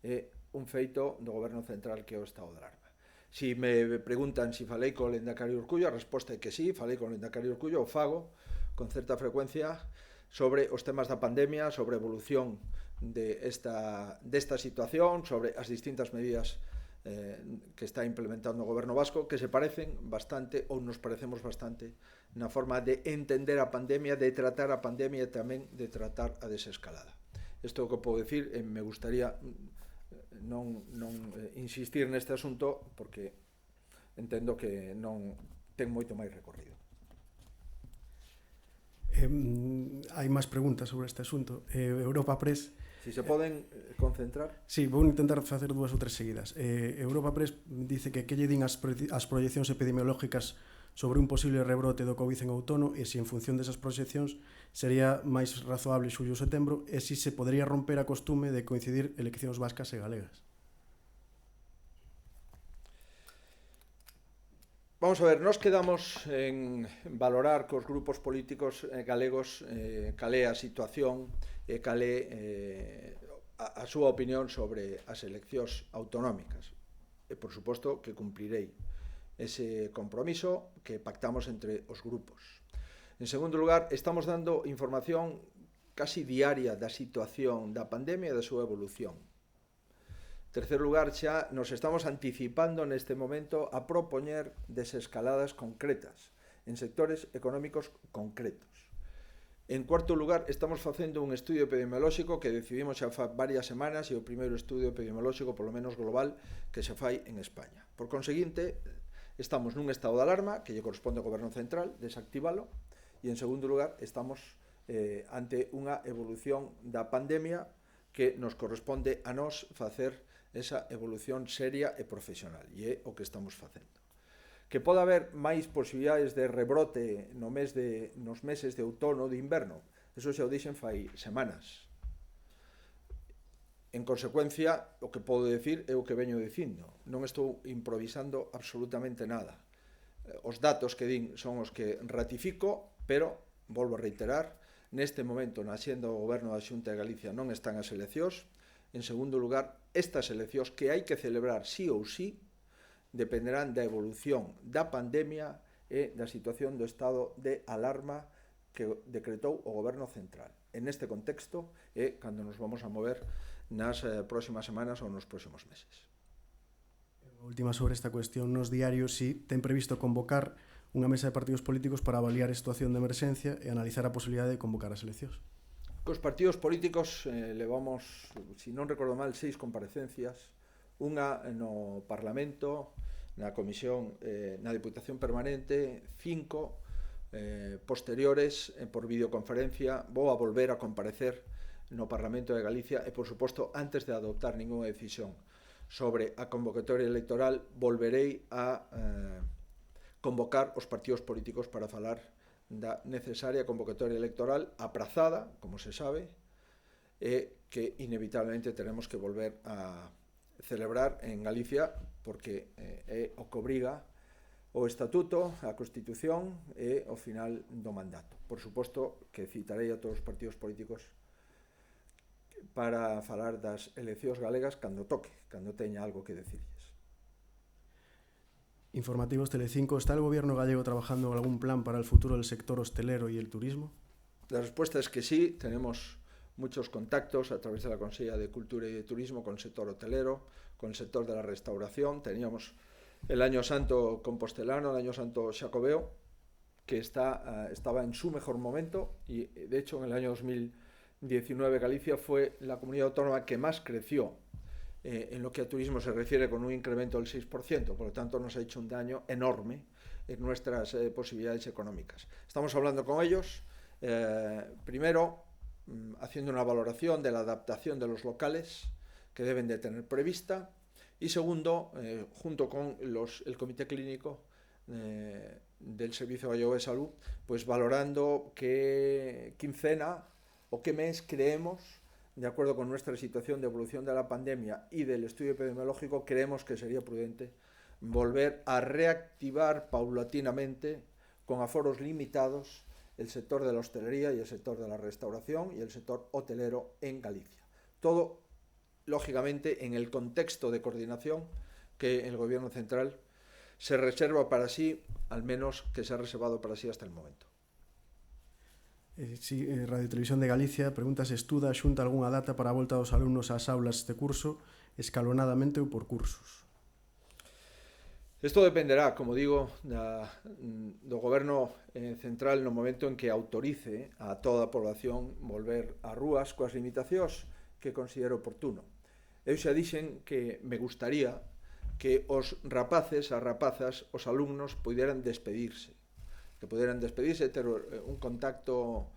e un feito do goberno central, que é o estado de alarma. Si me preguntan se falei co lendacario Urcullo, a resposta é que sí, falei con o lendacario Urcullo, o fago con certa frecuencia sobre os temas da pandemia, sobre a evolución desta situación, sobre as distintas medidas que está implementando o goberno vasco, que se parecen bastante, ou nos parecemos bastante, na forma de entender a pandemia, de tratar a pandemia e tamén de tratar a desescalada. Isto é o que podo dicir, e me gustaría non insistir neste asunto, porque entendo que non ten moito máis recorrido. Hai máis preguntas sobre este asunto. Europa Press... Si se poden concentrar. Sí, vou intentar facer 2 ou 3 seguidas. Europa Press dice que lle din as proyeccións epidemiológicas sobre un posible rebrote do COVID en outono e se en función desas proxeccións sería máis razoable xullo ou setembro e se se podería romper a costume de coincidir eleccións vascas e galegas. Vamos a ver, nos quedamos en valorar cos grupos políticos galegos calé a situación e calé a súa opinión sobre as eleccións autonómicas. E, por suposto, que cumplirei ese compromiso que pactamos entre os grupos. En segundo lugar, estamos dando información casi diaria da situación da pandemia e da súa evolución. En terceiro lugar, xa nos estamos anticipando neste momento a propoñer desescaladas concretas en sectores económicos concretos En cuarto lugar, estamos facendo un estudio epidemiolóxico que decidimos xa fa varias semanas e o primeiro estudio epidemiolóxico, polo menos global, que se fai en España. Por conseguinte, estamos nun estado de alarma que lle corresponde ao Goberno Central desactivalo, e en segundo lugar, estamos ante unha evolución da pandemia que nos corresponde a nós facer esa evolución seria e profesional, e é o que estamos facendo. Que pode haber máis posibilidades de rebrote nos meses de outono e de inverno, eso xa o dixen fai semanas. En consecuencia, o que podo decir é o que veño dicindo, non estou improvisando absolutamente nada. Os datos que din son os que ratifico, pero, volvo a reiterar, neste momento na axenda do Goberno da Xunta de Galicia non están as eleccións. En segundo lugar, estas eleccións que hai que celebrar sí ou sí dependerán da evolución da pandemia e da situación do estado de alarma que decretou o Goberno Central. En este contexto é cando nos vamos a mover nas próximas semanas ou nos próximos meses. Última sobre esta cuestión, nos diarios si ten previsto convocar unha mesa de partidos políticos para avaliar a situación de emerxencia e analizar a posibilidade de convocar as eleccións. Cos partidos políticos levamos, se non recordo mal, 6 comparecencias, unha no Parlamento, na Comisión, na Diputación Permanente, 5 posteriores por videoconferencia. Vou a volver a comparecer no Parlamento de Galicia e, por suposto, antes de adoptar ninguna decisión sobre a convocatoria electoral, volverei a convocar os partidos políticos para falar da necesaria convocatoria electoral aprazada, como se sabe, e que inevitablemente tenemos que volver a celebrar en Galicia porque é o que obriga o Estatuto, a Constitución e o final do mandato. Por suposto que citarei a todos os partidos políticos para falar das eleccións galegas cando toque, cando teña algo que decirles. Informativos Telecinco, ¿está el gobierno gallego trabajando en algún plan para el futuro del sector hostelero y el turismo? La respuesta es que sí, tenemos muchos contactos a través de la Consejería de Cultura y de Turismo con el sector hotelero, con el sector de la restauración. Teníamos el Año Santo compostelano, el Año Santo xacobeo, que estaba en su mejor momento, y de hecho en el año 2019 Galicia fue la comunidad autónoma que más creció en lo que a turismo se refiere, con un incremento del 6%, por lo tanto nos ha hecho un daño enorme en nuestras posibilidades económicas. Estamos hablando con ellos, primero haciendo una valoración de la adaptación de los locales que deben de tener prevista, y segundo, junto con el Comité Clínico del Servicio Gallego de Salud, pues valorando qué quincena o qué mes creemos, de acuerdo con nuestra situación de evolución de la pandemia y del estudio epidemiológico, creemos que sería prudente volver a reactivar paulatinamente, con aforos limitados, el sector de la hostelería y el sector de la restauración y el sector hotelero en Galicia. Todo, lógicamente, en el contexto de coordinación que el Gobierno Central se reserva para sí, al menos que se ha reservado para sí hasta el momento. Sí, Radio Televisión de Galicia pregunta se estuda a Xunta algunha data para a volta dos alumnos ás aulas este curso, escalonadamente ou por cursos. Isto dependerá, como digo, do Goberno Central no momento en que autorice a toda a población volver ás rúas coas limitacións que considero oportuno. Eu xa dixen que me gustaría que os rapaces, as rapazas, os alumnos puderan despedirse, ter un contacto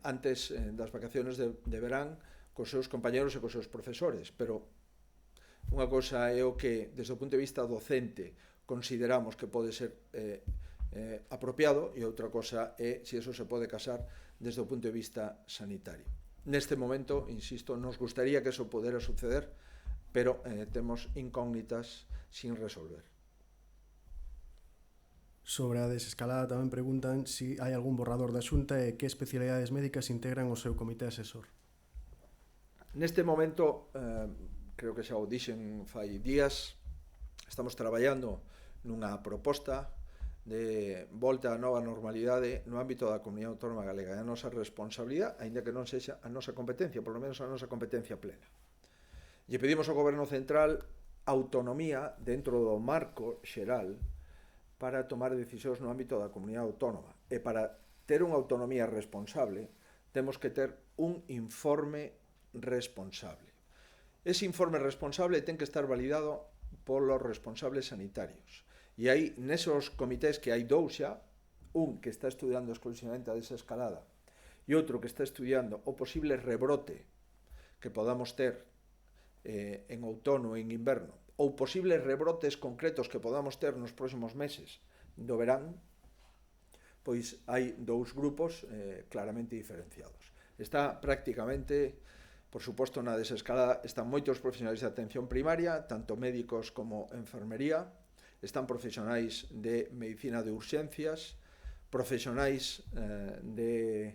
antes das vacaciones de verán cos seus compañeros e cos seus profesores, pero unha cousa é o que, desde o punto de vista docente, consideramos que pode ser apropiado, e outra cosa é se eso se pode casar desde o punto de vista sanitario. Neste momento, insisto, nos gustaría que eso pudera suceder, pero temos incógnitas sin resolver. Sobre a desescalada tamén preguntan si hai algún borrador da Xunta e que especialidades médicas integran o seu comité asesor. Neste momento, creo que xa o dixen fai días, estamos traballando nunha proposta de volta á nova normalidade no ámbito da Comunidade Autónoma Galega. É a nosa responsabilidade, aínda que non sexa a nosa competencia, por lo menos a nosa competencia plena. E pedimos ao Goberno Central autonomía dentro do marco xeral para tomar decisións no ámbito da Comunidade Autónoma e para ter unha autonomía responsable, temos que ter un informe responsable. Ese informe responsable ten que estar validado polos responsables sanitarios. E aí, nesos comités que hai dous xa, un que está estudiando exclusivamente a desescalada e outro que está estudiando o posible rebrote que podamos ter en outono e en inverno, ou posibles rebrotes concretos que podamos ter nos próximos meses do verán, pois hai dous grupos claramente diferenciados. Está prácticamente, por suposto, na desescalada están moitos profesionais de atención primaria, tanto médicos como enfermería, están profesionais de medicina de urxencias, profesionais de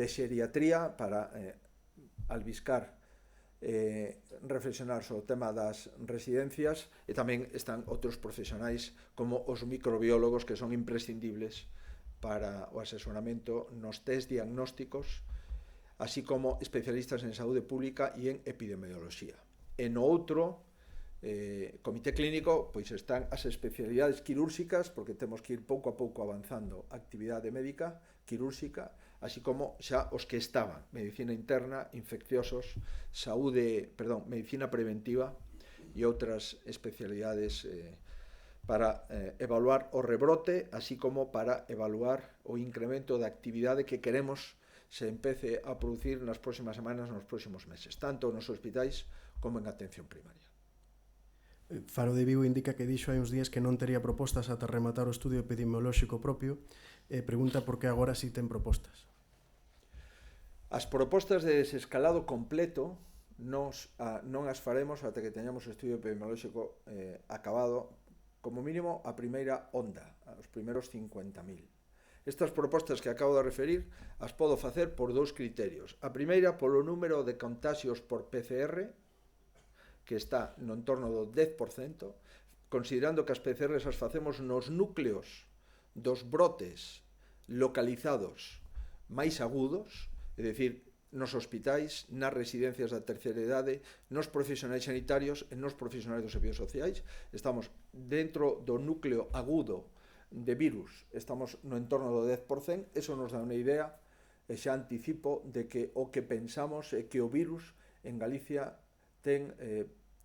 xeriatría para albiscar reflexionar sobre o tema das residencias, e tamén están outros profesionais como os microbiólogos, que son imprescindibles para o asesoramento nos test diagnósticos, así como especialistas en saúde pública e en epidemioloxía. E no outro comité clínico pois están as especialidades quirúrxicas, porque temos que ir pouco a pouco avanzando a actividade médica quirúrxica, así como xa os que estaban, medicina interna, infecciosos, medicina preventiva e outras especialidades para evaluar o rebrote, así como para evaluar o incremento da actividade que queremos se empece a producir nas próximas semanas, nos próximos meses, tanto nos hospitais como en atención primaria. Faro de Vigo indica que dixo hai uns días que non tería propostas ata rematar o estudio epidemiolóxico propio, e pregunta por que agora si ten propostas. As propostas de desescalado completo non as faremos ata que teñamos o estudio epidemiolóxico acabado, como mínimo a primeira onda, os primeiros 50.000. Estas propostas que acabo de referir as podo facer por dous criterios. A primeira, polo número de contaxios por PCR, que está no entorno do 10%, considerando que as PCRs as facemos nos núcleos dos brotes localizados máis agudos, é dicir, nos hospitais, nas residencias da terceira idade, nos profesionais sanitarios e nos profesionais dos servizos sociais. Estamos dentro do núcleo agudo de virus, estamos no entorno do 10%, eso nos dá unha idea, e xa anticipo, de que o que pensamos é que o virus en Galicia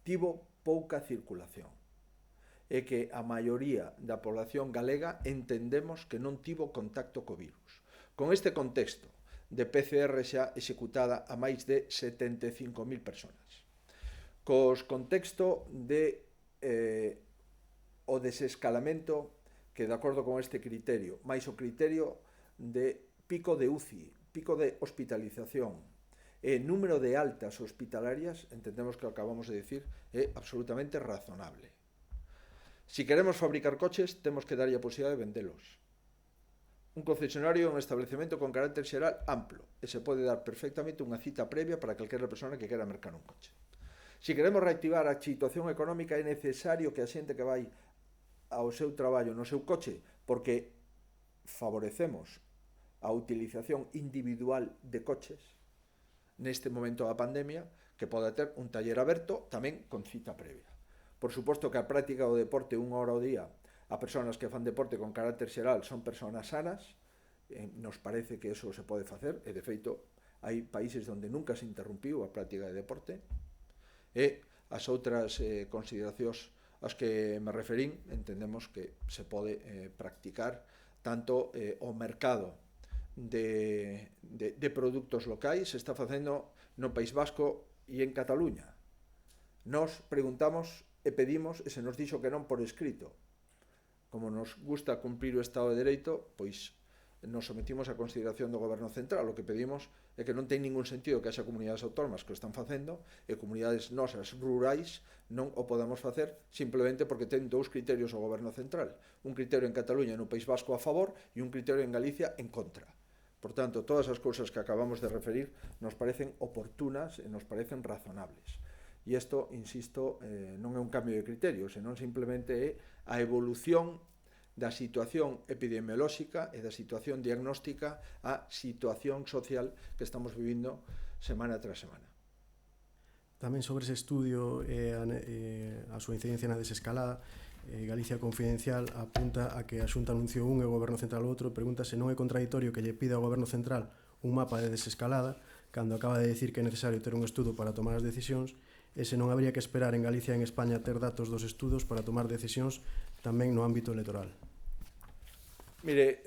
tivo pouca circulación, e que a maioría da población galega entendemos que non tivo contacto co virus. Con este contexto de PCR xa executada a máis de 75.000 personas, cos contexto de o desescalamento, que de acordo con este criterio, máis o criterio de pico de UCI, pico de hospitalización, e número de altas hospitalarias, entendemos que o que acabamos de decir é absolutamente razonable. Si queremos fabricar coches, temos que darlle a posibilidade de vendelos. Un concesionario é un establecemento con carácter xeral amplo, e se pode dar perfectamente unha cita previa para calquera persona que quera mercar un coche. Si queremos reactivar a situación económica, é necesario que a xente que vai ao seu traballo no seu coche, porque favorecemos a utilización individual de coches, neste momento da pandemia, que poda ter un taller aberto tamén con cita previa. Por suposto que a práctica do deporte 1 hora ao día a persoas que fan deporte con carácter xeral son persoas sanas, nos parece que eso se pode facer, e de feito hai países onde nunca se interrumpiu a práctica de deporte, e as outras consideracións ás que me referín entendemos que se pode practicar tanto o mercado de produtos locais se está facendo no País Vasco e en Cataluña. Nos preguntamos e pedimos, e se nos dixo que non por escrito. Como nos gusta cumprir o Estado de Dereito, pois nos sometimos a consideración do Goberno Central. O que pedimos é que non ten ningún sentido que haxa comunidades autónomas que o están facendo e comunidades nosas rurais non o podamos facer simplemente porque ten dous criterios o Goberno Central. Un criterio en Cataluña e no País Vasco a favor e un criterio en Galicia en contra. Por tanto, todas as cousas que acabamos de referir nos parecen oportunas e nos parecen razonables. E isto, insisto, non é un cambio de criterio, senón simplemente é a evolución da situación epidemiolóxica e da situación diagnóstica á situación social que estamos vivindo semana tras semana. Tamén sobre ese estudio a súa incidencia na desescalada, Galicia Confidencial apunta a que a Xunta anunciou un e o Goberno Central outro. Pregunta se non é contradictorio que lle pida ao Goberno Central un mapa de desescalada cando acaba de decir que é necesario ter un estudo para tomar as decisións, e se non habría que esperar en Galicia e en España ter datos dos estudos para tomar decisións tamén no ámbito electoral. Mire,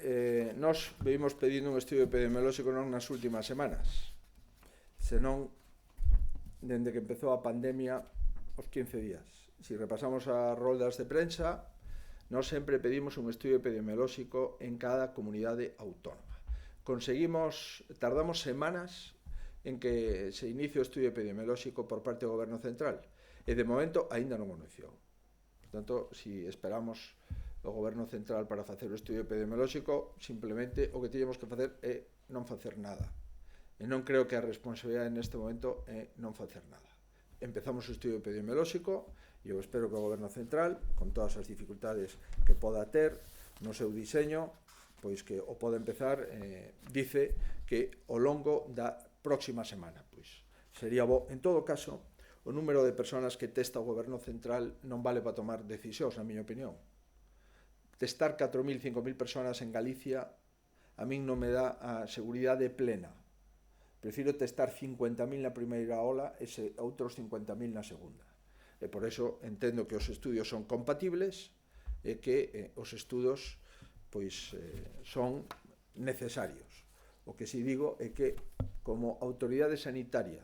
nós vivimos pedindo un estudio epidemiolóxico non nas últimas semanas, senón dende que empezou a pandemia os 15 días. Si repasamos as roldas de prensa, nós sempre pedimos un estudio epidemiolóxico en cada comunidade autónoma. Tardamos semanas en que se inicie o estudio epidemiolóxico por parte do Goberno Central, e de momento aínda non o anunciou. Por tanto, si esperamos o Goberno Central para facer o estudio epidemiolóxico, simplemente o que teñemos que facer é non facer nada. E non creo que a responsabilidade neste momento é non facer nada. Empezamos o estudio epidemiolóxico e eu espero que o Goberno Central, con todas as dificultades que poda ter no seu diseño, pois que o pode empezar, dice que ao longo da próxima semana. Pois sería bo. En todo caso, o número de persoas que testa o Goberno Central non vale para tomar decisións, na miña opinión. Testar 4.000, 5.000 persoas en Galicia a min non me dá a seguridade plena. Prefiro testar 50.000 na primeira ola e outros 50.000 na segunda. E por eso entendo que os estudios son compatibles e que os estudos pois son necesarios. O que si digo é que como autoridade sanitaria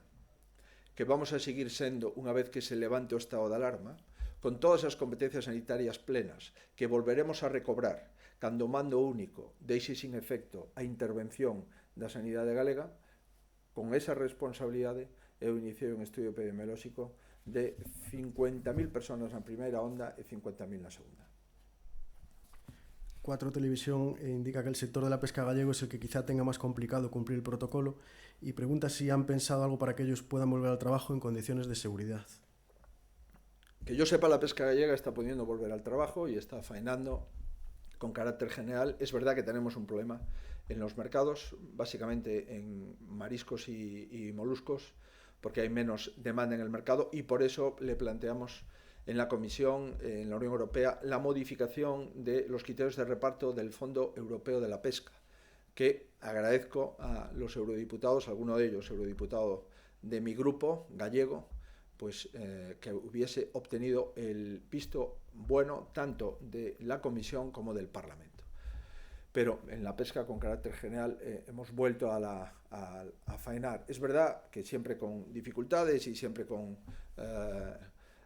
que vamos a seguir sendo unha vez que se levante o estado de alarma, con todas as competencias sanitarias plenas que volveremos a recobrar cando o mando único deixe sin efecto a intervención da sanidade galega, con esa responsabilidade eu iniciei un estudio epidemiolóxico de 50.000 persoas na primeira onda e 50.000 na segunda. 4 Televisión indica que el sector de la pesca gallego es el que quizá tenga más complicado cumplir el protocolo y pregunta si han pensado algo para que ellos puedan volver al trabajo en condiciones de seguridad. Que yo sepa, la pesca gallega está pudiendo volver al trabajo y está faenando con carácter general. Es verdad que tenemos un problema en los mercados, básicamente en mariscos y moluscos, porque hay menos demanda en el mercado, y por eso le planteamos en la Comisión, en la Unión Europea, la modificación de los criterios de reparto del Fondo Europeo de la Pesca, que agradezco a los eurodiputados, alguno de ellos eurodiputado de mi grupo gallego, pues que hubiese obtenido el visto bueno tanto de la Comisión como del Parlamento. Pero en la pesca con carácter general hemos vuelto a faenar. Es verdad que siempre con dificultades y siempre con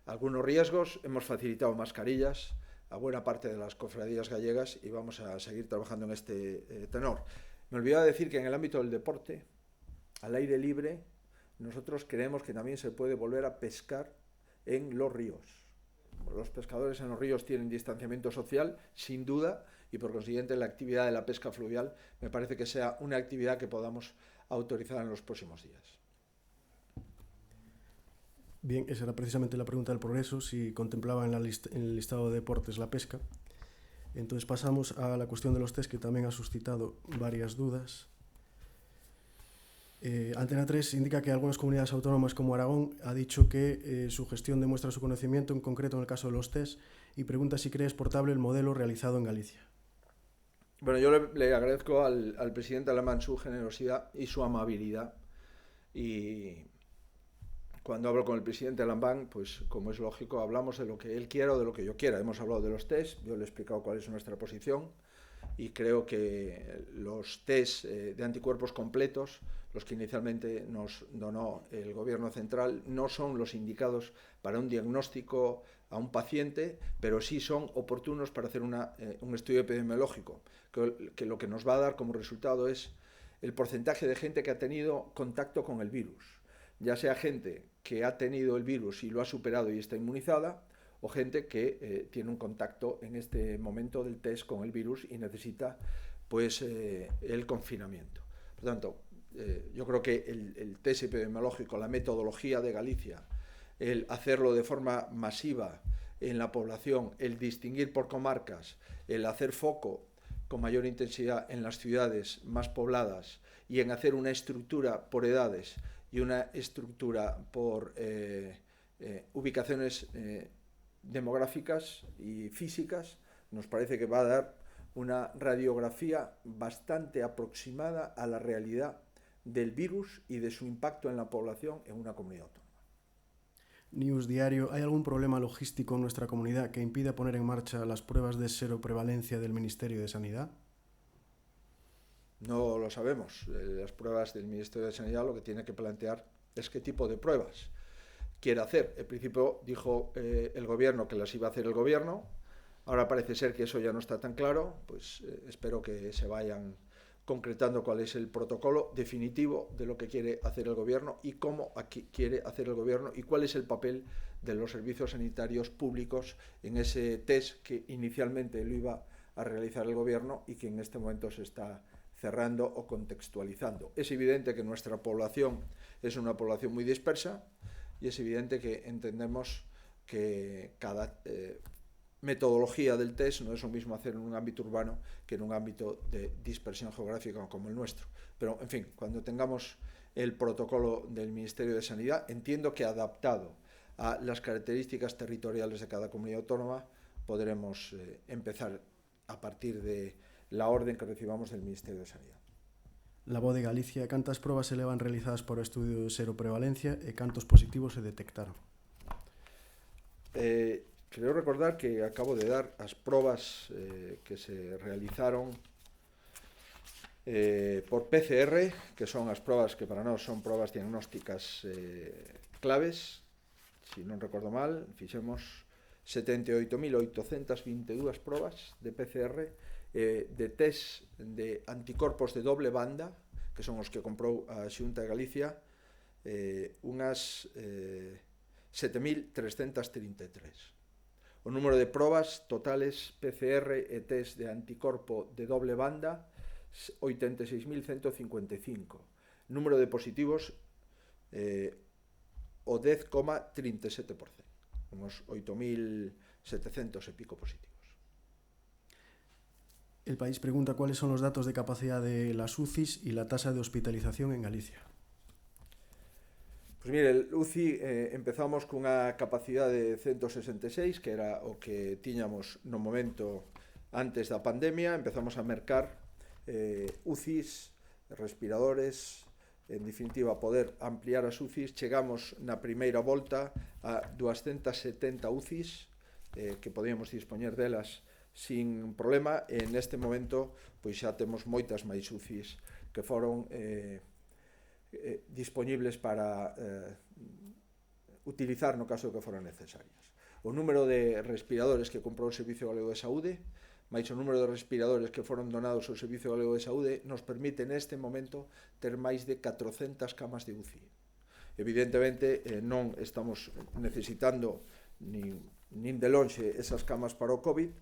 algunos riesgos. Hemos facilitado mascarillas a buena parte de las cofradías gallegas y vamos a seguir trabajando en este tenor. Me olvidaba decir que en el ámbito del deporte, al aire libre, nosotros creemos que también se puede volver a pescar en los ríos. Los pescadores en los ríos tienen distanciamiento social, sin duda, y por consiguiente la actividad de la pesca fluvial me parece que sea una actividad que podamos autorizar en los próximos días. Bien, esa era precisamente la pregunta del Progreso, si contemplaba en el listado de deportes la pesca. Entonces pasamos a la cuestión de los test, que también ha suscitado varias dudas. Antena 3 indica que algunas comunidades autónomas como Aragón ha dicho que su gestión demuestra su conocimiento, en concreto en el caso de los test, y pregunta si cree exportable el modelo realizado en Galicia. Bueno, yo le agradezco al presidente alemán su generosidad y su amabilidad, y cuando hablo con el presidente alemán, pues como es lógico, hablamos de lo que él quiera o de lo que yo quiera. Hemos hablado de los test, yo le he explicado cuál es nuestra posición, y creo que los test de anticuerpos completos, los que inicialmente nos donó el Gobierno Central, no son los indicados para un diagnóstico a un paciente, pero sí son oportunos para hacer un estudio epidemiológico, que lo que nos va a dar como resultado es el porcentaje de gente que ha tenido contacto con el virus, ya sea gente que ha tenido el virus y lo ha superado y está inmunizada, o gente que tiene un contacto en este momento del test con el virus y necesita pues el confinamiento. Por tanto, yo creo que el test epidemiológico, la metodología de Galicia, el hacerlo de forma masiva en la población, el distinguir por comarcas, el hacer foco con mayor intensidad en las ciudades más pobladas y en hacer una estructura por edades y una estructura por ubicaciones demográficas y físicas, nos parece que va a dar una radiografía bastante aproximada a la realidad del virus y de su impacto en la población en una comunidad autónoma. News Diario, ¿hay algún problema logístico en nuestra comunidad que impida poner en marcha las pruebas de seroprevalencia del Ministerio de Sanidad? No lo sabemos. Las pruebas del Ministerio de Sanidad lo que tiene que plantear es qué tipo de pruebas quiere hacer. En principio dijo el gobierno que las iba a hacer el gobierno. Ahora parece ser que eso ya no está tan claro. Pues espero que se vayan concretando cuál es el protocolo definitivo de lo que quiere hacer el gobierno y cómo aquí quiere hacer el gobierno y cuál es el papel de los servicios sanitarios públicos en ese test que inicialmente lo iba a realizar el gobierno y que en este momento se está cerrando o contextualizando. Es evidente que nuestra población es una población muy dispersa y es evidente que entendemos que cada metodología del test no es lo mismo hacer en un ámbito urbano que en un ámbito de dispersión geográfica como el nuestro. Pero, en fin, cuando tengamos el protocolo del Ministerio de Sanidad, entiendo que adaptado a las características territoriales de cada comunidad autónoma, podremos empezar a partir de la orden que recibamos del Ministerio de Sanidad. La Voz de Galicia, cantas probas se levan realizadas por o estudio de seroprevalencia e cantos positivos se detectaron? Creo recordar que acabo de dar as probas que se realizaron por PCR, que son as probas que para nós son probas diagnósticas claves. Si non recordo mal, fixemos 78.822 probas de PCR de test de anticorpos de doble banda, que son os que comprou a Xunta de Galicia, unhas 7.333. O número de probas totales PCR e test de anticorpo de doble banda, 86.155. Número de positivos, o 10,37%, unos 8.700 e pico positivos. El País pregunta cuáles son los datos de capacidad de las UCIs y la tasa de hospitalización en Galicia. Pois mire, el UCI empezamos cunha capacidade de 166, que era o que tiñamos no momento antes da pandemia. Empezamos a mercar UCIs, respiradores, en definitiva, poder ampliar as UCIs. Chegamos na primeira volta a 270 UCIs, que podíamos dispoñer delas sin problema, e neste momento pois xa temos moitas máis UCIs que foron dispoñibles para utilizar no caso de que foran necesarias. O número de respiradores que comprou o Servicio Galego de Saúde, máis o número de respiradores que foron donados ao Servicio Galego de Saúde, nos permite neste momento ter máis de 400 camas de UCI. Evidentemente, non estamos necesitando nin de lonxe esas camas para o COVID.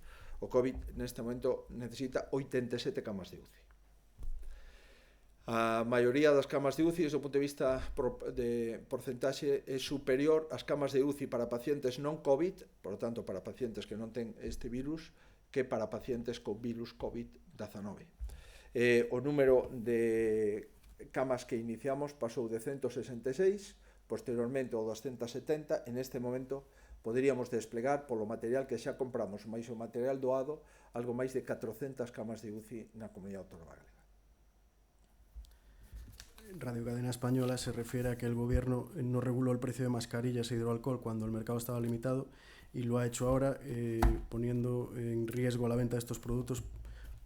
O COVID neste momento necesita 87 camas de UCI. A maioría das camas de UCI, desde o punto de vista de porcentaxe, é superior ás camas de UCI para pacientes non COVID, por lo tanto, para pacientes que non ten este virus, que para pacientes con virus COVID-19. O número de camas que iniciamos pasou de 166, posteriormente ao 270, en este momento poderíamos desplegar polo material que xa compramos, máis o material doado, algo máis de 400 camas de UCI na Comunidade Autónoma Galega. Radio Cadena Española se refiere a que el gobierno no reguló el precio de mascarillas e hidroalcohol cuando el mercado estaba limitado y lo ha hecho ahora poniendo en riesgo la venta de estos productos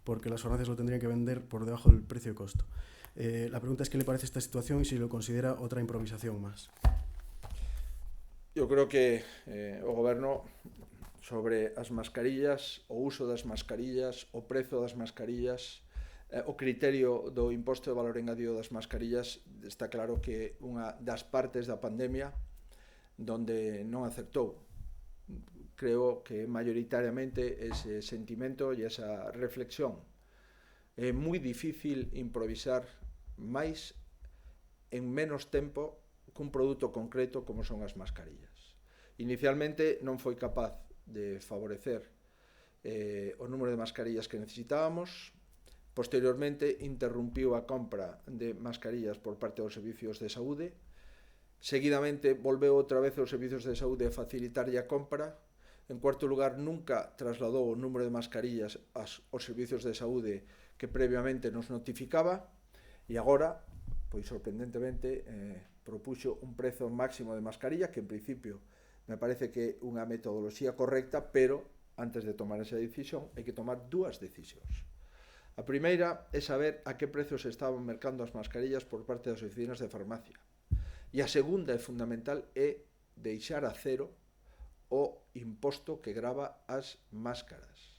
porque las farmacias lo tendrían que vender por debajo del precio de costo. La pregunta es qué le parece esta situación y si lo considera otra improvisación más. Eu creo que o goberno sobre as mascarillas, o uso das mascarillas, o prezo das mascarillas, o criterio do imposto de valor engadido das mascarillas, está claro que unha das partes da pandemia donde non acertou. Creo que mayoritariamente ese sentimento e esa reflexión. É moi difícil improvisar máis en menos tempo cun produto concreto como son as mascarillas. Inicialmente non foi capaz de favorecer o número de mascarillas que necesitábamos. Posteriormente interrumpiu a compra de mascarillas por parte dos servicios de saúde. Seguidamente volveu outra vez aos servicios de saúde a facilitarlle a compra. En cuarto lugar, nunca trasladou o número de mascarillas aos servicios de saúde que previamente nos notificaba, e agora, pois sorprendentemente, propuxo un prezo máximo de mascarilla, que en principio me parece que é unha metodoloxía correcta, pero antes de tomar esa decisión hai que tomar dúas decisións. A primeira é saber a que precio se estaban mercando as mascarillas por parte das oficinas de farmacia. E a segunda e fundamental é deixar a cero o imposto que grava as máscaras.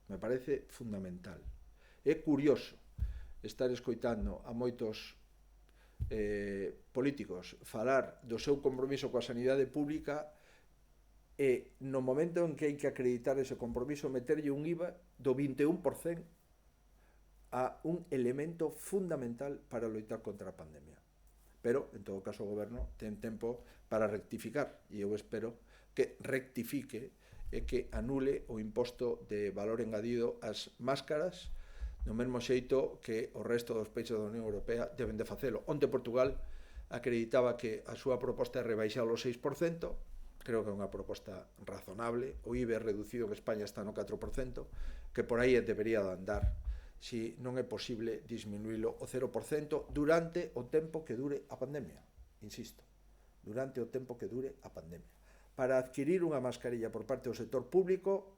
Me parece fundamental. É curioso estar escoitando a moitos políticos falar do seu compromiso coa sanidade pública e no momento en que hai que acreditar ese compromiso meterlle un IVA do 21% a un elemento fundamental para loitar contra a pandemia. Pero, en todo caso, o goberno ten tempo para rectificar e eu espero que rectifique e que anule o imposto de valor engadido ás máscaras do mesmo xeito que o resto dos países da Unión Europea deben de facelo. Onte Portugal acreditaba que a súa proposta é rebaixar o 6%, creo que é unha proposta razonable, o IBE reducido que España está no 4%, que por aí debería de andar, si non é posible disminuílo o 0% durante o tempo que dure a pandemia, insisto, durante o tempo que dure a pandemia. Para adquirir unha mascarilla por parte do sector público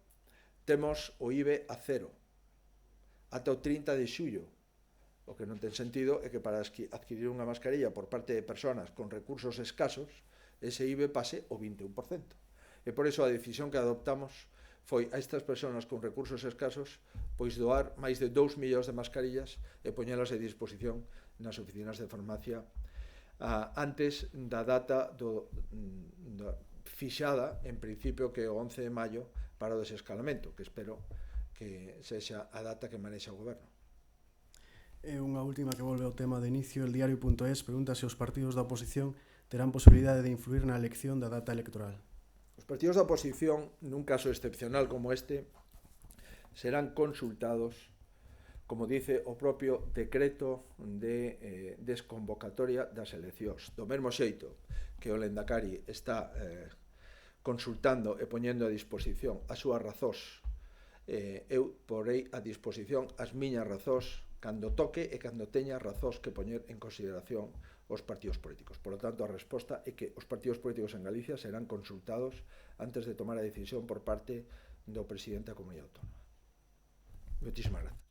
temos o IBE a cero ata o 30 de xullo. O que non ten sentido é que para adquirir unha mascarilla por parte de persoas con recursos escasos ese IBE pase o 21%. E por iso a decisión que adoptamos foi a estas persoas con recursos escasos pois doar máis de 2 millóns de mascarillas e poñelas a disposición nas oficinas de farmacia antes da data fixada, en principio, que é o 11 de maio para o desescalamento, que espero que sexa a data que manexa o goberno. E unha última que volve ao tema de inicio, el diario.es pregunta se os partidos da oposición terán posibilidade de influir na elección da data electoral. Os partidos da oposición, nun caso excepcional como este, serán consultados, como dice o propio decreto de desconvocatoria das eleccións. Do mesmo xeito que o Lehendakari está consultando e poñendo a disposición as súas razóns, eu porei a disposición as miñas razóns cando toque e cando teña razóns que poñer en consideración os partidos políticos. Por lo tanto, a resposta é que os partidos políticos en Galicia serán consultados antes de tomar a decisión por parte do presidente da Comunidade Autónoma. Moitísimas grazas.